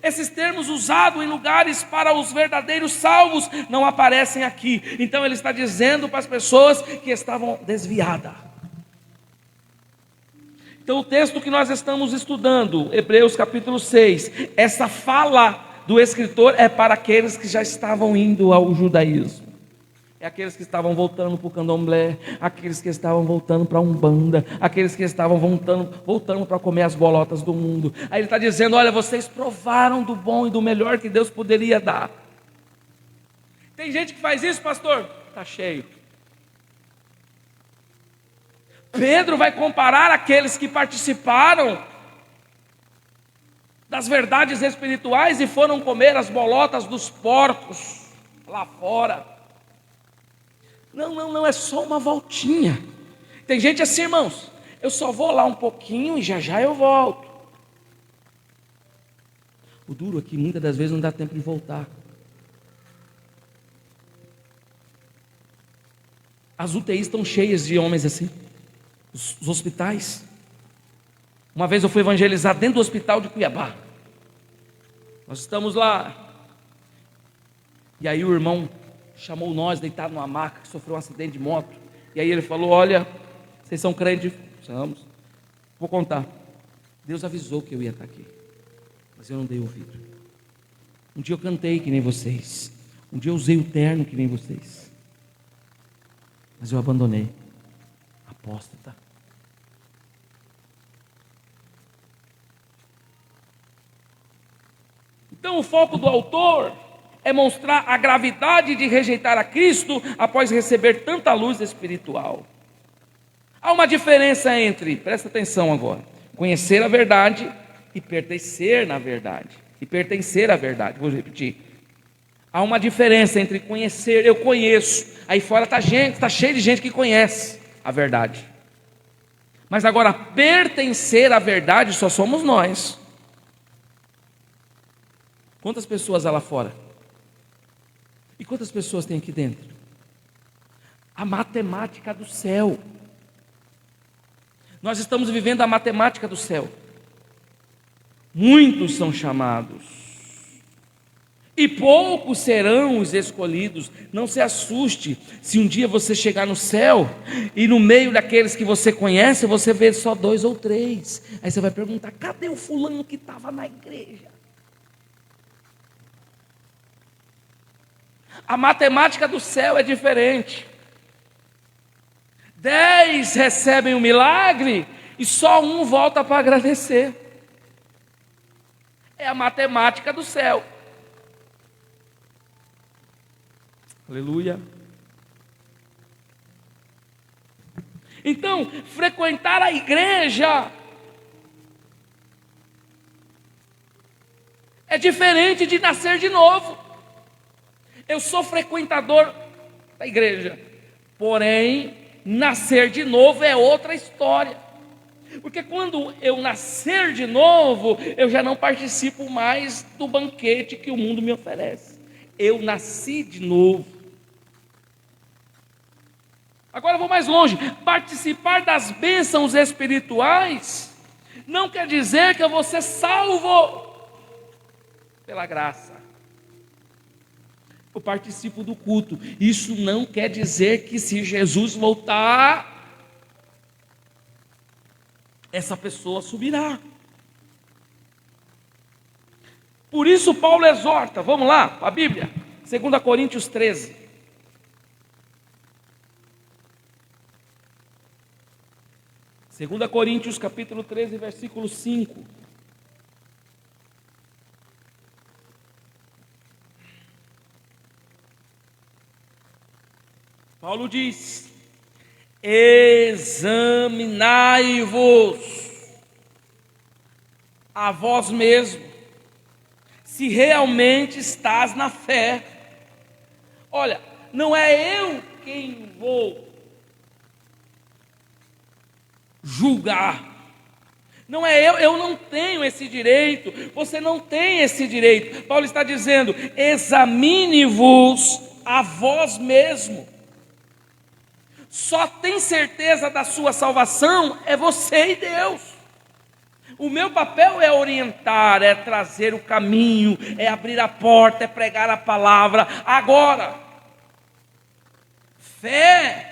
Esses termos usados em lugares para os verdadeiros salvos não aparecem aqui. Então ele está dizendo para as pessoas que estavam desviadas. Então o texto que nós estamos estudando, Hebreus capítulo 6, essa fala do escritor é para aqueles que já estavam indo ao judaísmo. É aqueles que estavam voltando para o candomblé, aqueles que estavam voltando para a Umbanda, aqueles que estavam voltando para comer as bolotas do mundo. Aí ele está dizendo: olha, vocês provaram do bom e do melhor que Deus poderia dar. Tem gente que faz isso, pastor? Está cheio. Pedro vai comparar aqueles que participaram das verdades espirituais e foram comer as bolotas dos porcos lá fora. Não, é só uma voltinha. Tem gente assim, irmãos, eu só vou lá um pouquinho e já eu volto. O duro é que muitas das vezes não dá tempo de voltar. As UTIs estão cheias de homens assim, os hospitais. Uma vez eu fui evangelizar dentro do hospital de Cuiabá. Nós estamos lá, e aí o irmão chamou nós, deitado numa maca, que sofreu um acidente de moto. E aí ele falou: olha, vocês são crentes? Somos. Vou contar. Deus avisou que eu ia estar aqui, mas eu não dei ouvido. Um dia eu cantei que nem vocês, um dia eu usei o terno que nem vocês, mas eu abandonei. Apóstata. Então o foco do autor é mostrar a gravidade de rejeitar a Cristo após receber tanta luz espiritual. Há uma diferença entre, presta atenção agora, conhecer a verdade e pertencer na verdade. E pertencer à verdade, vou repetir. Há uma diferença entre conhecer, eu conheço, aí fora está cheio de gente que conhece a verdade. Mas agora, pertencer à verdade só somos nós. Quantas pessoas há lá fora? E quantas pessoas tem aqui dentro? A matemática do céu. Nós estamos vivendo a matemática do céu. Muitos são chamados, e poucos serão os escolhidos. Não se assuste se um dia você chegar no céu e no meio daqueles que você conhece, você vê só 2 ou 3. Aí você vai perguntar: cadê o fulano que estava na igreja? A matemática do céu é diferente. 10 recebem o milagre e só um volta para agradecer. É a matemática do céu. Aleluia. Então, frequentar a igreja é diferente de nascer de novo. Eu sou frequentador da igreja, porém, nascer de novo é outra história. Porque quando eu nascer de novo, eu já não participo mais do banquete que o mundo me oferece. Eu nasci de novo. Agora eu vou mais longe. Participar das bênçãos espirituais não quer dizer que eu vou ser salvo pela graça. Eu participo do culto. Isso não quer dizer que se Jesus voltar, essa pessoa subirá. Por isso Paulo exorta, vamos lá, a Bíblia, 2 Coríntios 13. Segunda Coríntios capítulo 13, versículo 5. Paulo diz: examinai-vos a vós mesmo, se realmente estás na fé. Olha, não é eu quem vou julgar. Não é eu não tenho esse direito, você não tem esse direito. Paulo está dizendo: examine-vos a vós mesmo. Só tem certeza da sua salvação é você e Deus. O meu papel é orientar, é trazer o caminho, é abrir a porta, é pregar a palavra. Agora, fé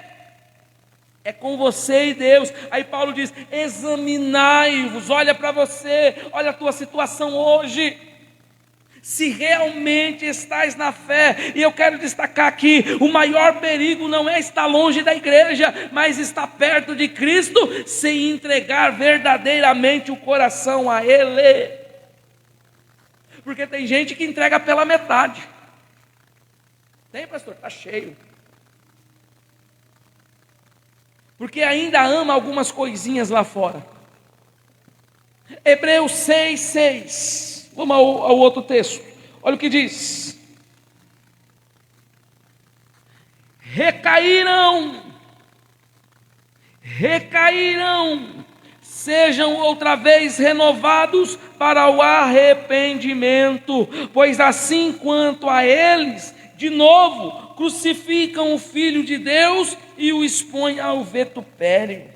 é com você e Deus. Aí Paulo diz: examinai-vos, olha para você, olha a tua situação hoje. Se realmente estás na fé, e eu quero destacar aqui, o maior perigo não é estar longe da igreja, mas estar perto de Cristo, sem entregar verdadeiramente o coração a Ele. Porque tem gente que entrega pela metade. Tem, pastor? Está cheio. Porque ainda ama algumas coisinhas lá fora. Hebreus 6:6. Vamos ao outro texto. Olha o que diz. Recairão, sejam outra vez renovados para o arrependimento, pois assim quanto a eles, de novo, crucificam o Filho de Deus e o expõem ao vitupério.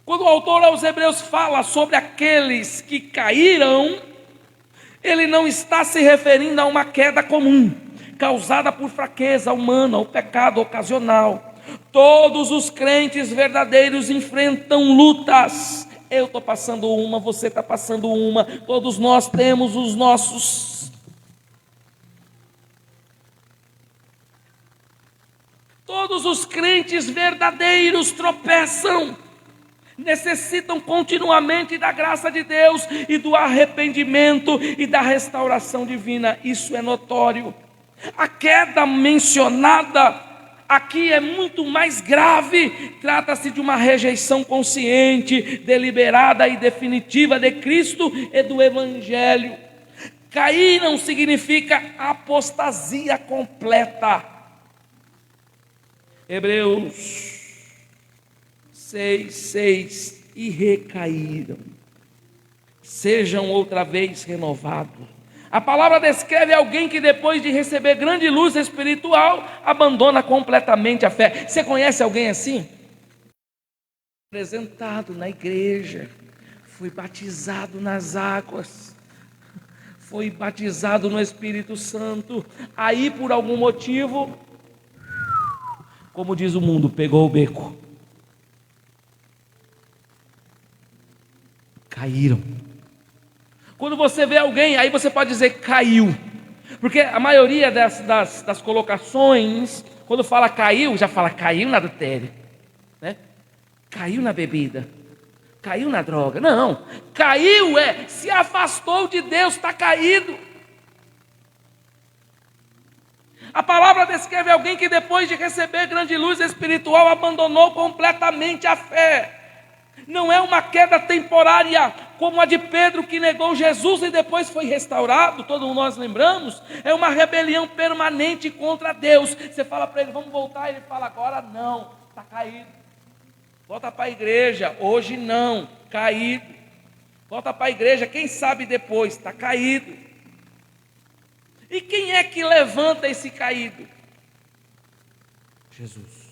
Quando o autor aos Hebreus fala sobre aqueles que caíram, ele não está se referindo a uma queda comum, causada por fraqueza humana ou pecado ocasional. Todos os crentes verdadeiros enfrentam lutas. Eu estou passando uma, você está passando uma, todos nós temos os nossos. Todos os crentes verdadeiros tropeçam, necessitam continuamente da graça de Deus e do arrependimento e da restauração divina. Isso é notório. A queda mencionada aqui é muito mais grave. Trata-se de uma rejeição consciente, deliberada e definitiva de Cristo e do Evangelho. Cair não significa apostasia completa. Hebreus 6:6, e recaíram, sejam outra vez renovados. A palavra descreve alguém que depois de receber grande luz espiritual, abandona completamente a fé. Você conhece alguém assim? Apresentado na igreja, foi batizado nas águas, foi batizado no Espírito Santo, aí por algum motivo, como diz o mundo, pegou o beco. Caíram. Quando você vê alguém, aí você pode dizer caiu, porque a maioria das colocações, quando fala caiu, já fala caiu na adultério, né? Caiu na bebida, caiu na droga. Não, caiu se afastou de Deus, está caído. A palavra descreve alguém que depois de receber grande luz espiritual, abandonou completamente a fé. Não é uma queda temporária, como a de Pedro, que negou Jesus e depois foi restaurado, todos nós lembramos. É uma rebelião permanente contra Deus. Você fala para ele, vamos voltar, ele fala, agora não, está caído. Volta para a igreja, hoje não, caído. Volta para a igreja, quem sabe depois, está caído. E quem é que levanta esse caído? Jesus.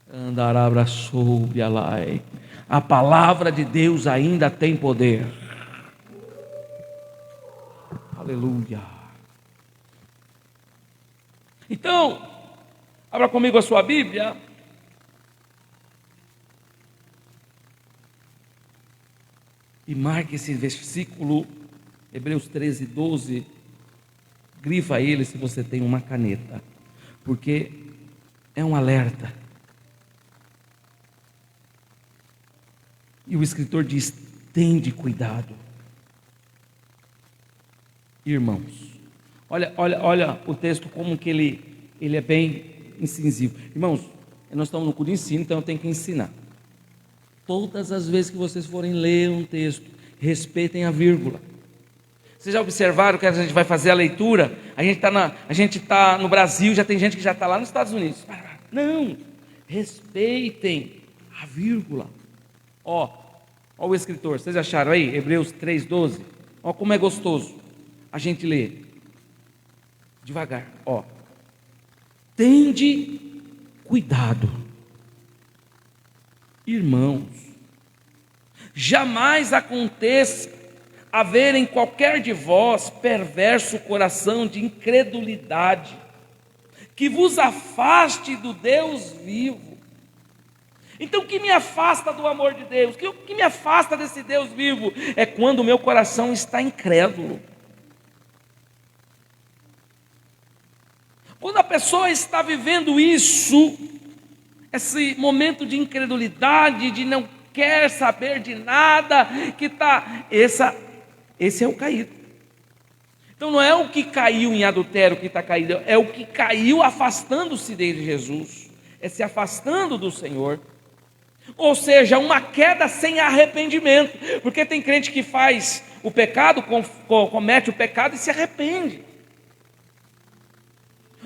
Andarabra soube alai. A palavra de Deus ainda tem poder. Aleluia. Então, abra comigo a sua Bíblia. E marque esse versículo, Hebreus 13:12. Grifa ele se você tem uma caneta, porque é um alerta. E o escritor diz, tende cuidado. Irmãos, olha o texto como que ele é bem incisivo. Irmãos, nós estamos no curso de ensino, então eu tenho que ensinar. Todas as vezes que vocês forem ler um texto, respeitem a vírgula. Vocês já observaram que a gente vai fazer a leitura, a gente está no Brasil, já tem gente que já está lá nos Estados Unidos. Não, respeitem a vírgula. Ó o escritor, vocês acharam aí? Hebreus 3:12. Ó como é gostoso a gente lê devagar. Tende cuidado, irmãos, jamais aconteça haver em qualquer de vós perverso coração de incredulidade, que vos afaste do Deus vivo. Então, o que me afasta do amor de Deus, o que me afasta desse Deus vivo, é quando o meu coração está incrédulo. Quando a pessoa está vivendo isso, esse momento de incredulidade, de não quer saber de nada, esse é o caído. Então não é o que caiu em adultério que está caído, é o que caiu afastando-se de Jesus, é se afastando do Senhor. Ou seja, uma queda sem arrependimento, porque tem crente que faz o pecado, comete o pecado e se arrepende.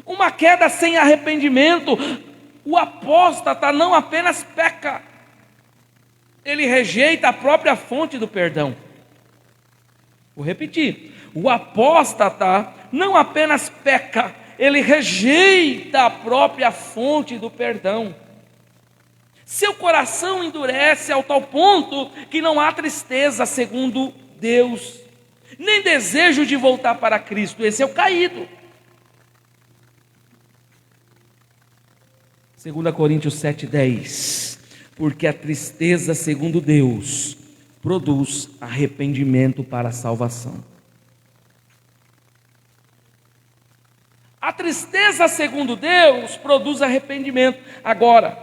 Uma queda sem arrependimento, o apóstata não apenas peca, ele rejeita a própria fonte do perdão. Vou repetir, o apóstata não apenas peca, ele rejeita a própria fonte do perdão. Seu coração endurece ao tal ponto que não há tristeza segundo Deus, nem desejo de voltar para Cristo. Esse é o caído. 2 Coríntios 7,10. Porque a tristeza segundo Deus produz arrependimento para a salvação. A tristeza segundo Deus produz arrependimento. Agora,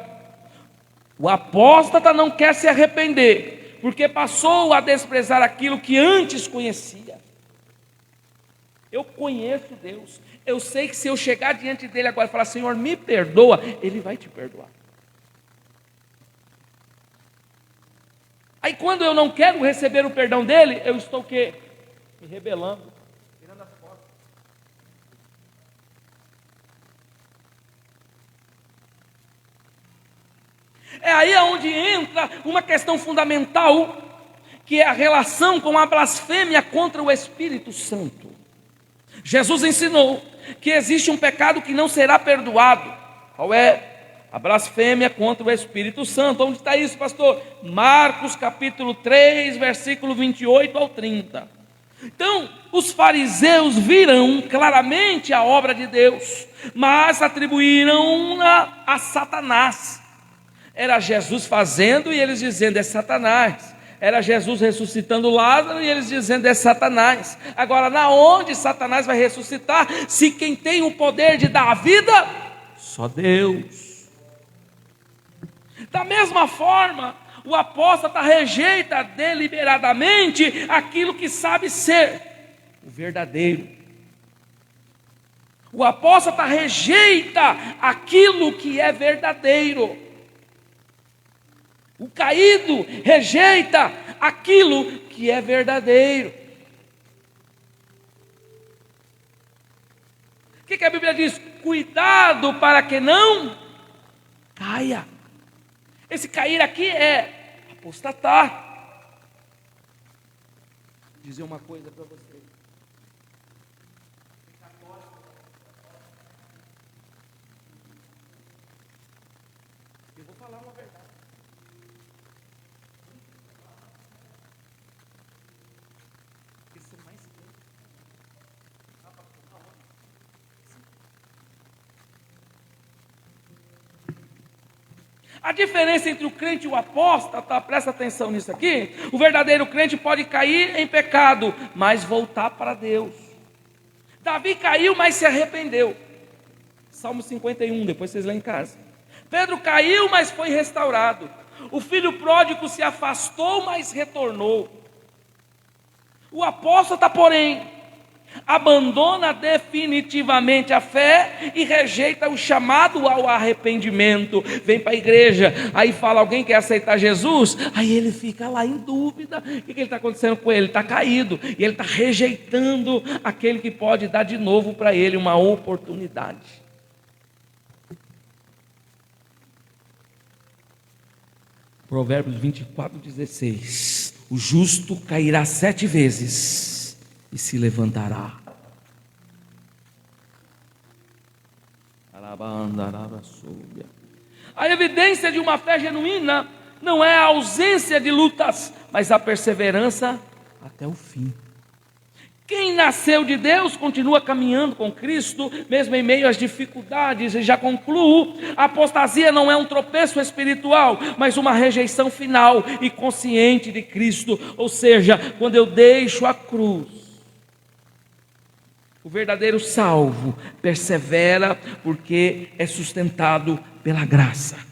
o apóstata não quer se arrepender, porque passou a desprezar aquilo que antes conhecia. Eu conheço Deus, eu sei que se eu chegar diante dele agora e falar, Senhor, me perdoa, Ele vai te perdoar. Aí quando eu não quero receber o perdão dele, eu estou o quê? Me rebelando, tirando as costas. É aí onde entra uma questão fundamental, que é a relação com a blasfêmia contra o Espírito Santo. Jesus ensinou que existe um pecado que não será perdoado. Qual é? A blasfêmia contra o Espírito Santo. Onde está isso, pastor? Marcos capítulo 3, versículo 28 ao 30. Então, os fariseus viram claramente a obra de Deus, mas atribuíram-na a Satanás. Era Jesus fazendo e eles dizendo, é Satanás. Era Jesus ressuscitando Lázaro e eles dizendo, é Satanás. Agora, na onde Satanás vai ressuscitar, se quem tem o poder de dar a vida? Só Deus. Da mesma forma, o apóstata rejeita deliberadamente aquilo que sabe ser o verdadeiro. O apóstata rejeita aquilo que é verdadeiro. O caído rejeita aquilo que é verdadeiro. O que a Bíblia diz? Cuidado para que não caia. Esse cair aqui é apostatar. Vou dizer uma coisa para você. Eu vou falar uma verdade. A diferença entre o crente e o apóstata, presta atenção nisso aqui, o verdadeiro crente pode cair em pecado, mas voltar para Deus. Davi caiu, mas se arrependeu. Salmo 51, depois vocês lêem em casa. Pedro caiu, mas foi restaurado. O filho pródigo se afastou, mas retornou. O apóstata, porém, abandona definitivamente a fé e rejeita o chamado ao arrependimento. Vem para a igreja, aí fala, alguém quer aceitar Jesus? Aí ele fica lá em dúvida. O que está acontecendo com ele? Ele está caído, e ele está rejeitando aquele que pode dar de novo para ele uma oportunidade. Provérbios 24:16. O justo cairá 7 vezes e se levantará. A evidência de uma fé genuína não é a ausência de lutas, mas a perseverança até o fim. Quem nasceu de Deus continua caminhando com Cristo, mesmo em meio às dificuldades. E já concluo, a apostasia não é um tropeço espiritual, mas uma rejeição final e consciente de Cristo. Ou seja, quando eu deixo a cruz, o verdadeiro salvo persevera porque é sustentado pela graça.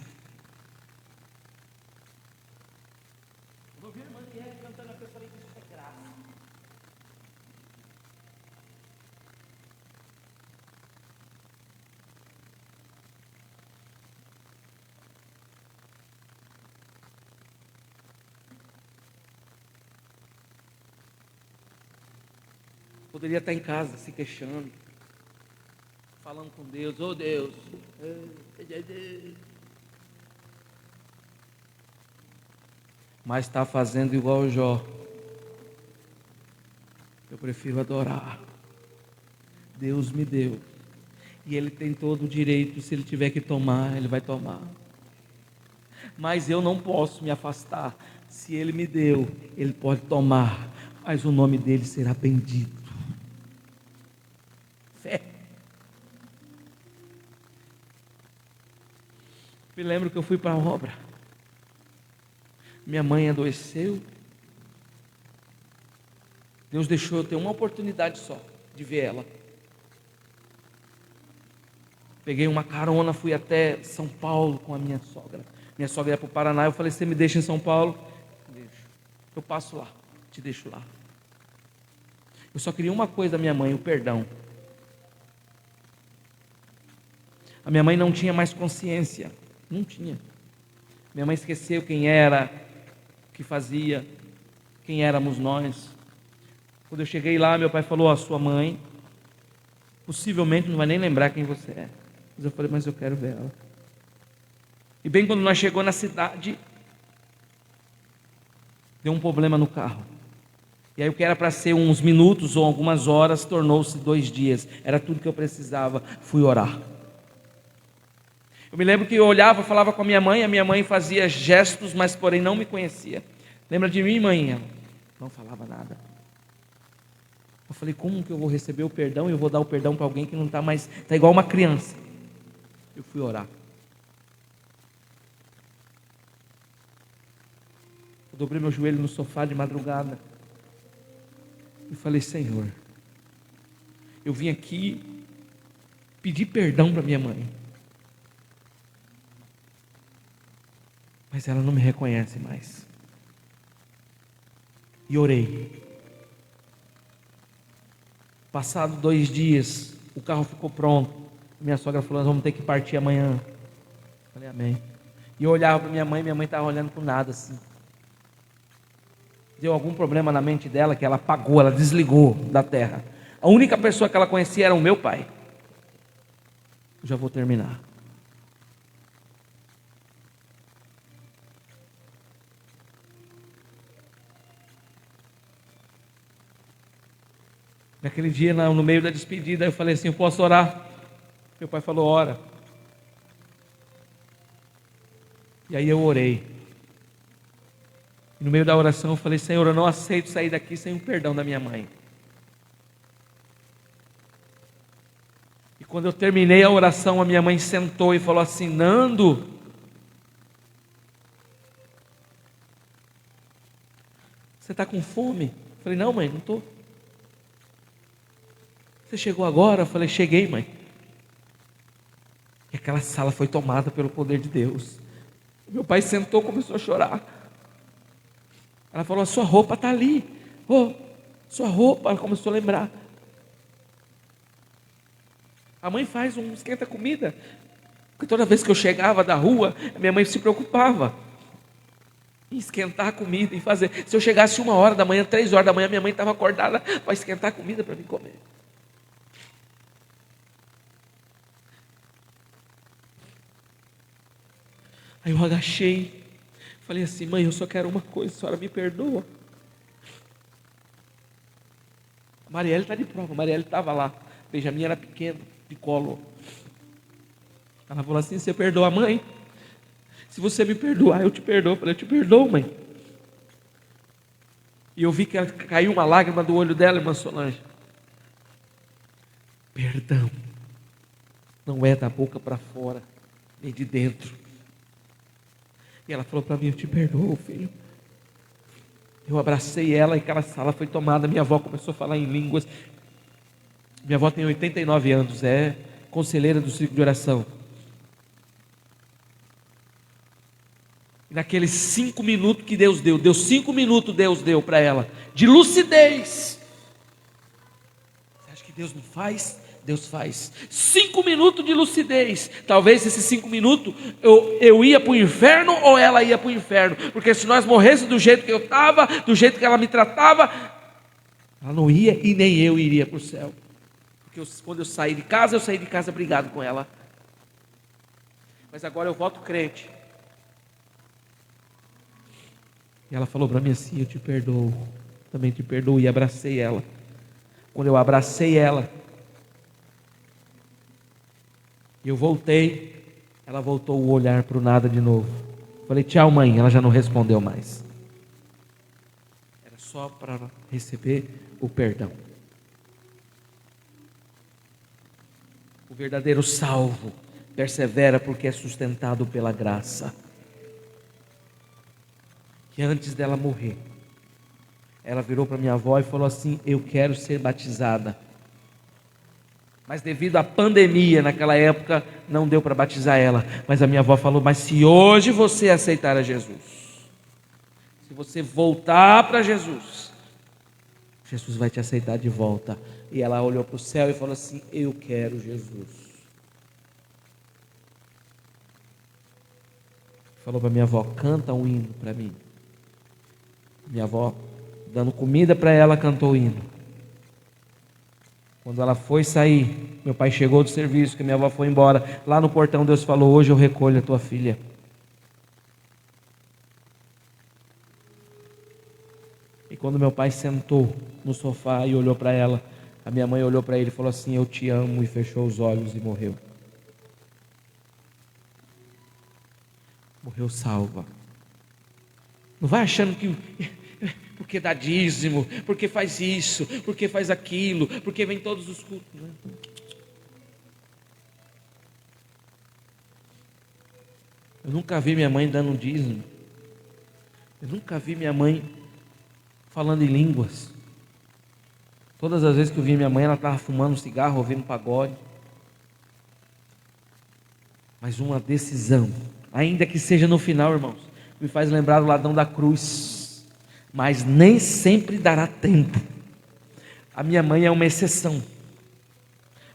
Poderia estar em casa se queixando, falando com Deus: oh Deus, mas está fazendo igual o Jó. Eu prefiro adorar. Deus me deu, e Ele tem todo o direito. Se Ele tiver que tomar, Ele vai tomar, mas eu não posso me afastar. Se Ele me deu, Ele pode tomar, mas o nome dEle será bendito. Fé. Me lembro que eu fui para a obra, minha mãe adoeceu, Deus deixou eu ter uma oportunidade só de ver ela. Peguei uma carona, fui até São Paulo com a minha sogra. Minha sogra ia para o Paraná, eu falei: você me deixa em São Paulo? Deixo. Eu passo lá, te deixo lá. Eu só queria uma coisa da minha mãe: o perdão. A minha mãe não tinha mais consciência, não tinha. Minha mãe esqueceu quem era, o que fazia, quem éramos nós. Quando eu cheguei lá, meu pai falou: a sua mãe possivelmente não vai nem lembrar quem você é. Mas eu falei: mas eu quero ver ela. E bem quando nós chegamos na cidade, deu um problema no carro. E aí o que era para ser uns minutos ou algumas horas, tornou-se 2 dias. Era tudo que eu precisava. Fui orar. Eu me lembro que eu olhava, falava com a minha mãe fazia gestos, mas porém não me conhecia. Lembra de mim, mãe? Ela não falava nada. Eu falei: como que eu vou receber o perdão e eu vou dar o perdão para alguém que não está mais, está igual uma criança? Eu fui orar. Eu dobrei meu joelho no sofá de madrugada e falei: Senhor, eu vim aqui pedir perdão para minha mãe, mas ela não me reconhece mais. E orei. Passado 2 dias, o carro ficou pronto. Minha sogra falou: nós vamos ter que partir amanhã. Eu falei: amém. E eu olhava para minha mãe estava olhando para o nada assim. Deu algum problema na mente dela que ela apagou, ela desligou da terra. A única pessoa que ela conhecia era o meu pai. Eu já vou terminar. Naquele dia, no meio da despedida, eu falei assim: eu posso orar? Meu pai falou: ora. E aí eu orei. E no meio da oração eu falei: Senhor, eu não aceito sair daqui sem o perdão da minha mãe. E quando eu terminei a oração, a minha mãe sentou e falou assim: Nando, você está com fome? Eu falei: não, mãe, não estou. Você chegou agora? Eu falei: cheguei, mãe. E aquela sala foi tomada pelo poder de Deus. Meu pai sentou, começou a chorar. Ela falou: a sua roupa está ali. Oh, sua roupa. Ela começou a lembrar. A mãe faz um esquenta-comida. Porque toda vez que eu chegava da rua, a minha mãe se preocupava em esquentar a comida, em fazer. Se eu chegasse 1h da manhã, 3h da manhã, minha mãe estava acordada para esquentar a comida para mim comer. Aí eu agachei, falei assim: mãe, eu só quero uma coisa, a senhora me perdoa. A Marielle está de prova, a Marielle estava lá, Benjamin era pequeno, de colo. Ela falou assim: você perdoa a mãe? Se você me perdoar, eu te perdoo. Eu falei: eu te perdoo, mãe. E eu vi que caiu uma lágrima do olho dela, irmã Solange. Perdão não é da boca para fora, nem de dentro. E ela falou para mim: eu te perdoo, filho. Eu abracei ela e aquela sala foi tomada. Minha avó começou a falar em línguas. Minha avó tem 89 anos, é conselheira do círculo de oração. E naqueles 5 minutos que Deus deu 5 minutos Deus deu para ela, de lucidez. Você acha que Deus não faz? Deus faz. 5 minutos de lucidez. Talvez esses 5 minutos eu ia para o inferno ou ela ia para o inferno. Porque se nós morrêssemos do jeito que eu estava, do jeito que ela me tratava, ela não ia e nem eu iria para o céu. Porque quando eu saí de casa brigado com ela. Mas agora eu volto crente. E ela falou para mim assim: eu te perdoo, também te perdoo. E abracei ela. Quando eu abracei ela, eu voltei, ela voltou o olhar para o nada de novo. Falei: tchau, mãe. Ela já não respondeu mais. Era só para receber o perdão. O verdadeiro salvo persevera porque é sustentado pela graça. Que antes dela morrer, ela virou para minha avó e falou assim: eu quero ser batizada. Mas devido à pandemia, naquela época, não deu para batizar ela. Mas a minha avó falou: mas se hoje você aceitar a Jesus, se você voltar para Jesus, Jesus vai te aceitar de volta. E ela olhou para o céu e falou assim: eu quero Jesus. Falou para minha avó: canta um hino para mim. Minha avó, dando comida para ela, cantou o hino. Quando ela foi sair, meu pai chegou do serviço, que minha avó foi embora. Lá no portão Deus falou: hoje eu recolho a tua filha. E quando meu pai sentou no sofá e olhou para ela, a minha mãe olhou para ele e falou assim: eu te amo, e fechou os olhos e morreu. Morreu salva. Não vai achando que porque dá dízimo, porque faz isso, porque faz aquilo, porque vem todos os cultos. Né? Eu nunca vi minha mãe dando um dízimo. Eu nunca vi minha mãe falando em línguas. Todas as vezes que eu vi minha mãe, ela estava fumando um cigarro, ouvindo pagode. Mas uma decisão, ainda que seja no final, irmãos, me faz lembrar do ladrão da cruz. Mas nem sempre dará tempo. A minha mãe é uma exceção.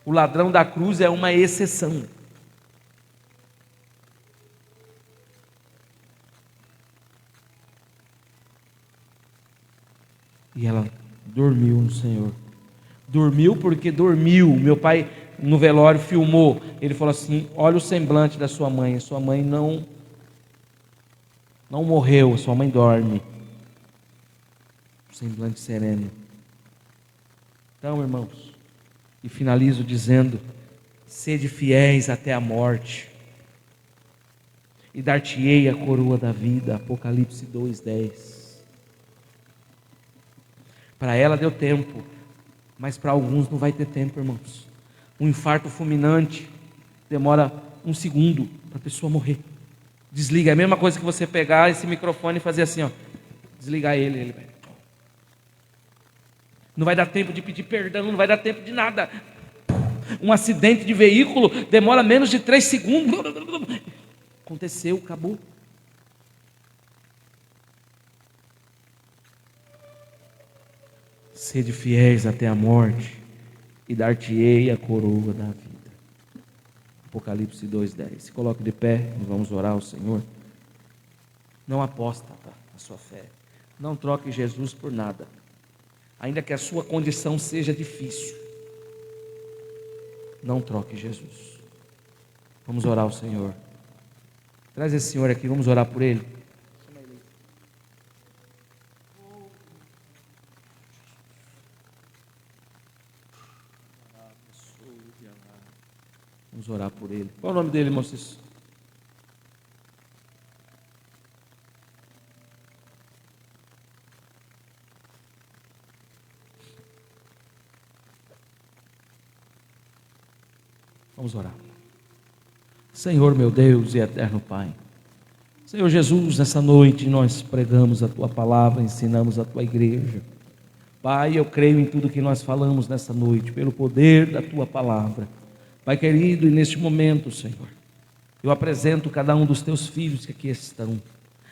O ladrão da cruz é uma exceção. E ela dormiu no Senhor. Dormiu porque dormiu. Meu pai no velório filmou. Ele falou assim: olha o semblante da sua mãe. Sua mãe não morreu, sua mãe dorme. Semblante sereno. Então, irmãos, e finalizo dizendo: sede fiéis até a morte, e dar-te-ei a coroa da vida. Apocalipse 2:10. Para ela deu tempo, mas para alguns não vai ter tempo, irmãos. Um infarto fulminante demora 1 segundo para a pessoa morrer. Desliga, é a mesma coisa que você pegar esse microfone e fazer assim, ó, desligar ele vai. Não vai dar tempo de pedir perdão, não vai dar tempo de nada. Um acidente de veículo demora menos de 3 segundos. Aconteceu, acabou. Sede fiéis até a morte, e dar-te-ei a coroa da vida. Apocalipse 2:10. Se coloque de pé e vamos orar ao Senhor. Não apóstata a sua fé. Não troque Jesus por nada. Ainda que a sua condição seja difícil, não troque Jesus. Vamos orar ao Senhor. Traz esse senhor aqui, vamos orar por ele. Vamos orar por ele. Qual é o nome dele, moças? Vamos orar. Senhor meu Deus e eterno Pai, Senhor Jesus, nessa noite nós pregamos a Tua palavra, ensinamos a Tua igreja. Pai, eu creio em tudo que nós falamos nessa noite, pelo poder da Tua palavra. Pai querido, e neste momento, Senhor, eu apresento cada um dos Teus filhos que aqui estão,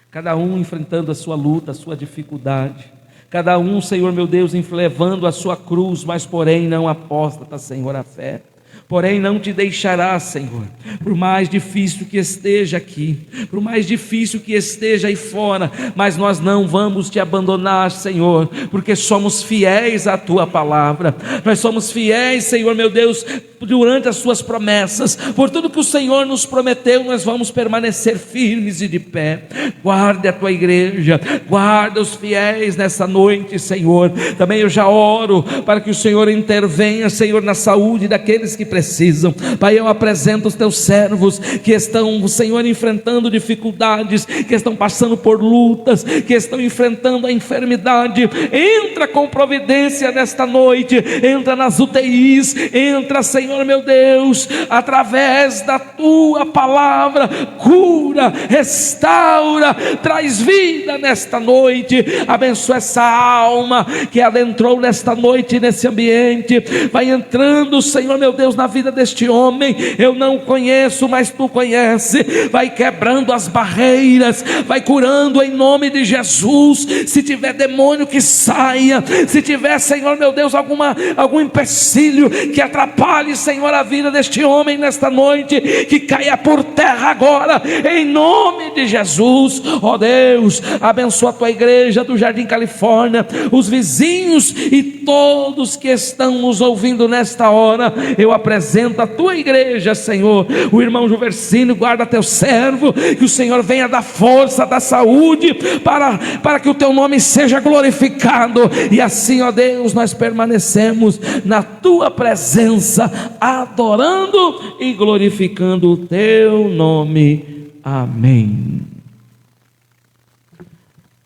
cada um enfrentando a sua luta, a sua dificuldade, cada um, Senhor meu Deus, levando a sua cruz, mas porém não apóstata, Senhor, a fé. Porém não te deixará, Senhor, por mais difícil que esteja aqui, por mais difícil que esteja aí fora, mas nós não vamos te abandonar, Senhor, porque somos fiéis à Tua palavra, nós somos fiéis, Senhor meu Deus, durante as Suas promessas, por tudo que o Senhor nos prometeu, nós vamos permanecer firmes e de pé. Guarde a Tua igreja, guarda os fiéis nessa noite, Senhor. Também eu já oro para que o Senhor intervenha, Senhor, na saúde daqueles que precisam. Pai, eu apresento os Teus servos que estão, Senhor, enfrentando dificuldades, que estão passando por lutas, que estão enfrentando a enfermidade. Entra com providência nesta noite, entra nas UTIs, entra, Senhor meu Deus, através da Tua palavra, cura, restaura, traz vida nesta noite. Abençoa essa alma que adentrou nesta noite, nesse ambiente. Vai entrando, Senhor meu Deus, na vida deste homem. Eu não conheço, mas Tu conheces. Vai quebrando as barreiras, vai curando em nome de Jesus. Se tiver demônio, que saia. Se tiver, Senhor meu Deus, algum empecilho que atrapalhe, Senhor, a vida deste homem nesta noite, que caia por terra agora, em nome de Jesus. Ó Deus, abençoa a Tua igreja do Jardim Califórnia, os vizinhos e todos que estão nos ouvindo nesta hora. Eu apresento a Tua igreja, Senhor, o irmão Juversino, guarda Teu servo, que o Senhor venha dar força, dar saúde, para que o Teu nome seja glorificado, e assim, ó Deus, nós permanecemos na Tua presença, adorando e glorificando o Teu nome. Amém.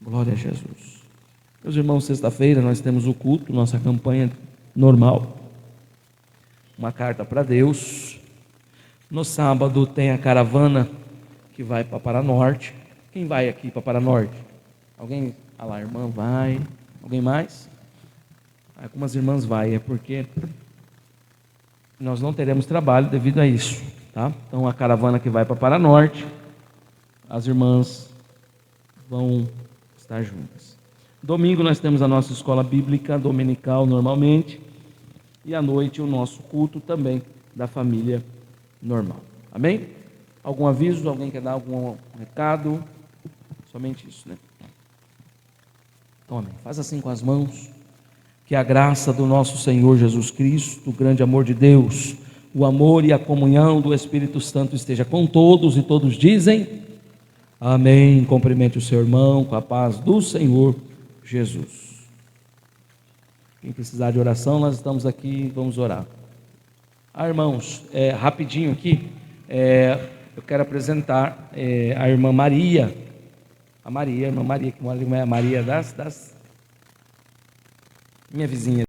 Glória a Jesus. Meus irmãos, sexta-feira nós temos o culto, nossa campanha normal, uma carta para Deus. No sábado tem a caravana que vai para Paranorte. Quem vai aqui para Paranorte? Alguém? Ah lá, a irmã vai. Alguém mais? Algumas irmãs vai, é porque nós não teremos trabalho devido a isso, tá? Então a caravana que vai para Paranorte, as irmãs vão estar juntas. Domingo nós temos a nossa escola bíblica dominical normalmente, e à noite o nosso culto também da família normal. Amém? Algum aviso? Alguém quer dar algum recado? Somente isso, né? Então, amém. Faz assim com as mãos. Que a graça do nosso Senhor Jesus Cristo, o grande amor de Deus, o amor e a comunhão do Espírito Santo esteja com todos, e todos dizem amém. Cumprimente o seu irmão com a paz do Senhor Jesus. Quem precisar de oração, nós estamos aqui, vamos orar. Irmãos, rapidinho aqui, eu quero apresentar a irmã Maria, a irmã Maria, que é a Maria das minha vizinha.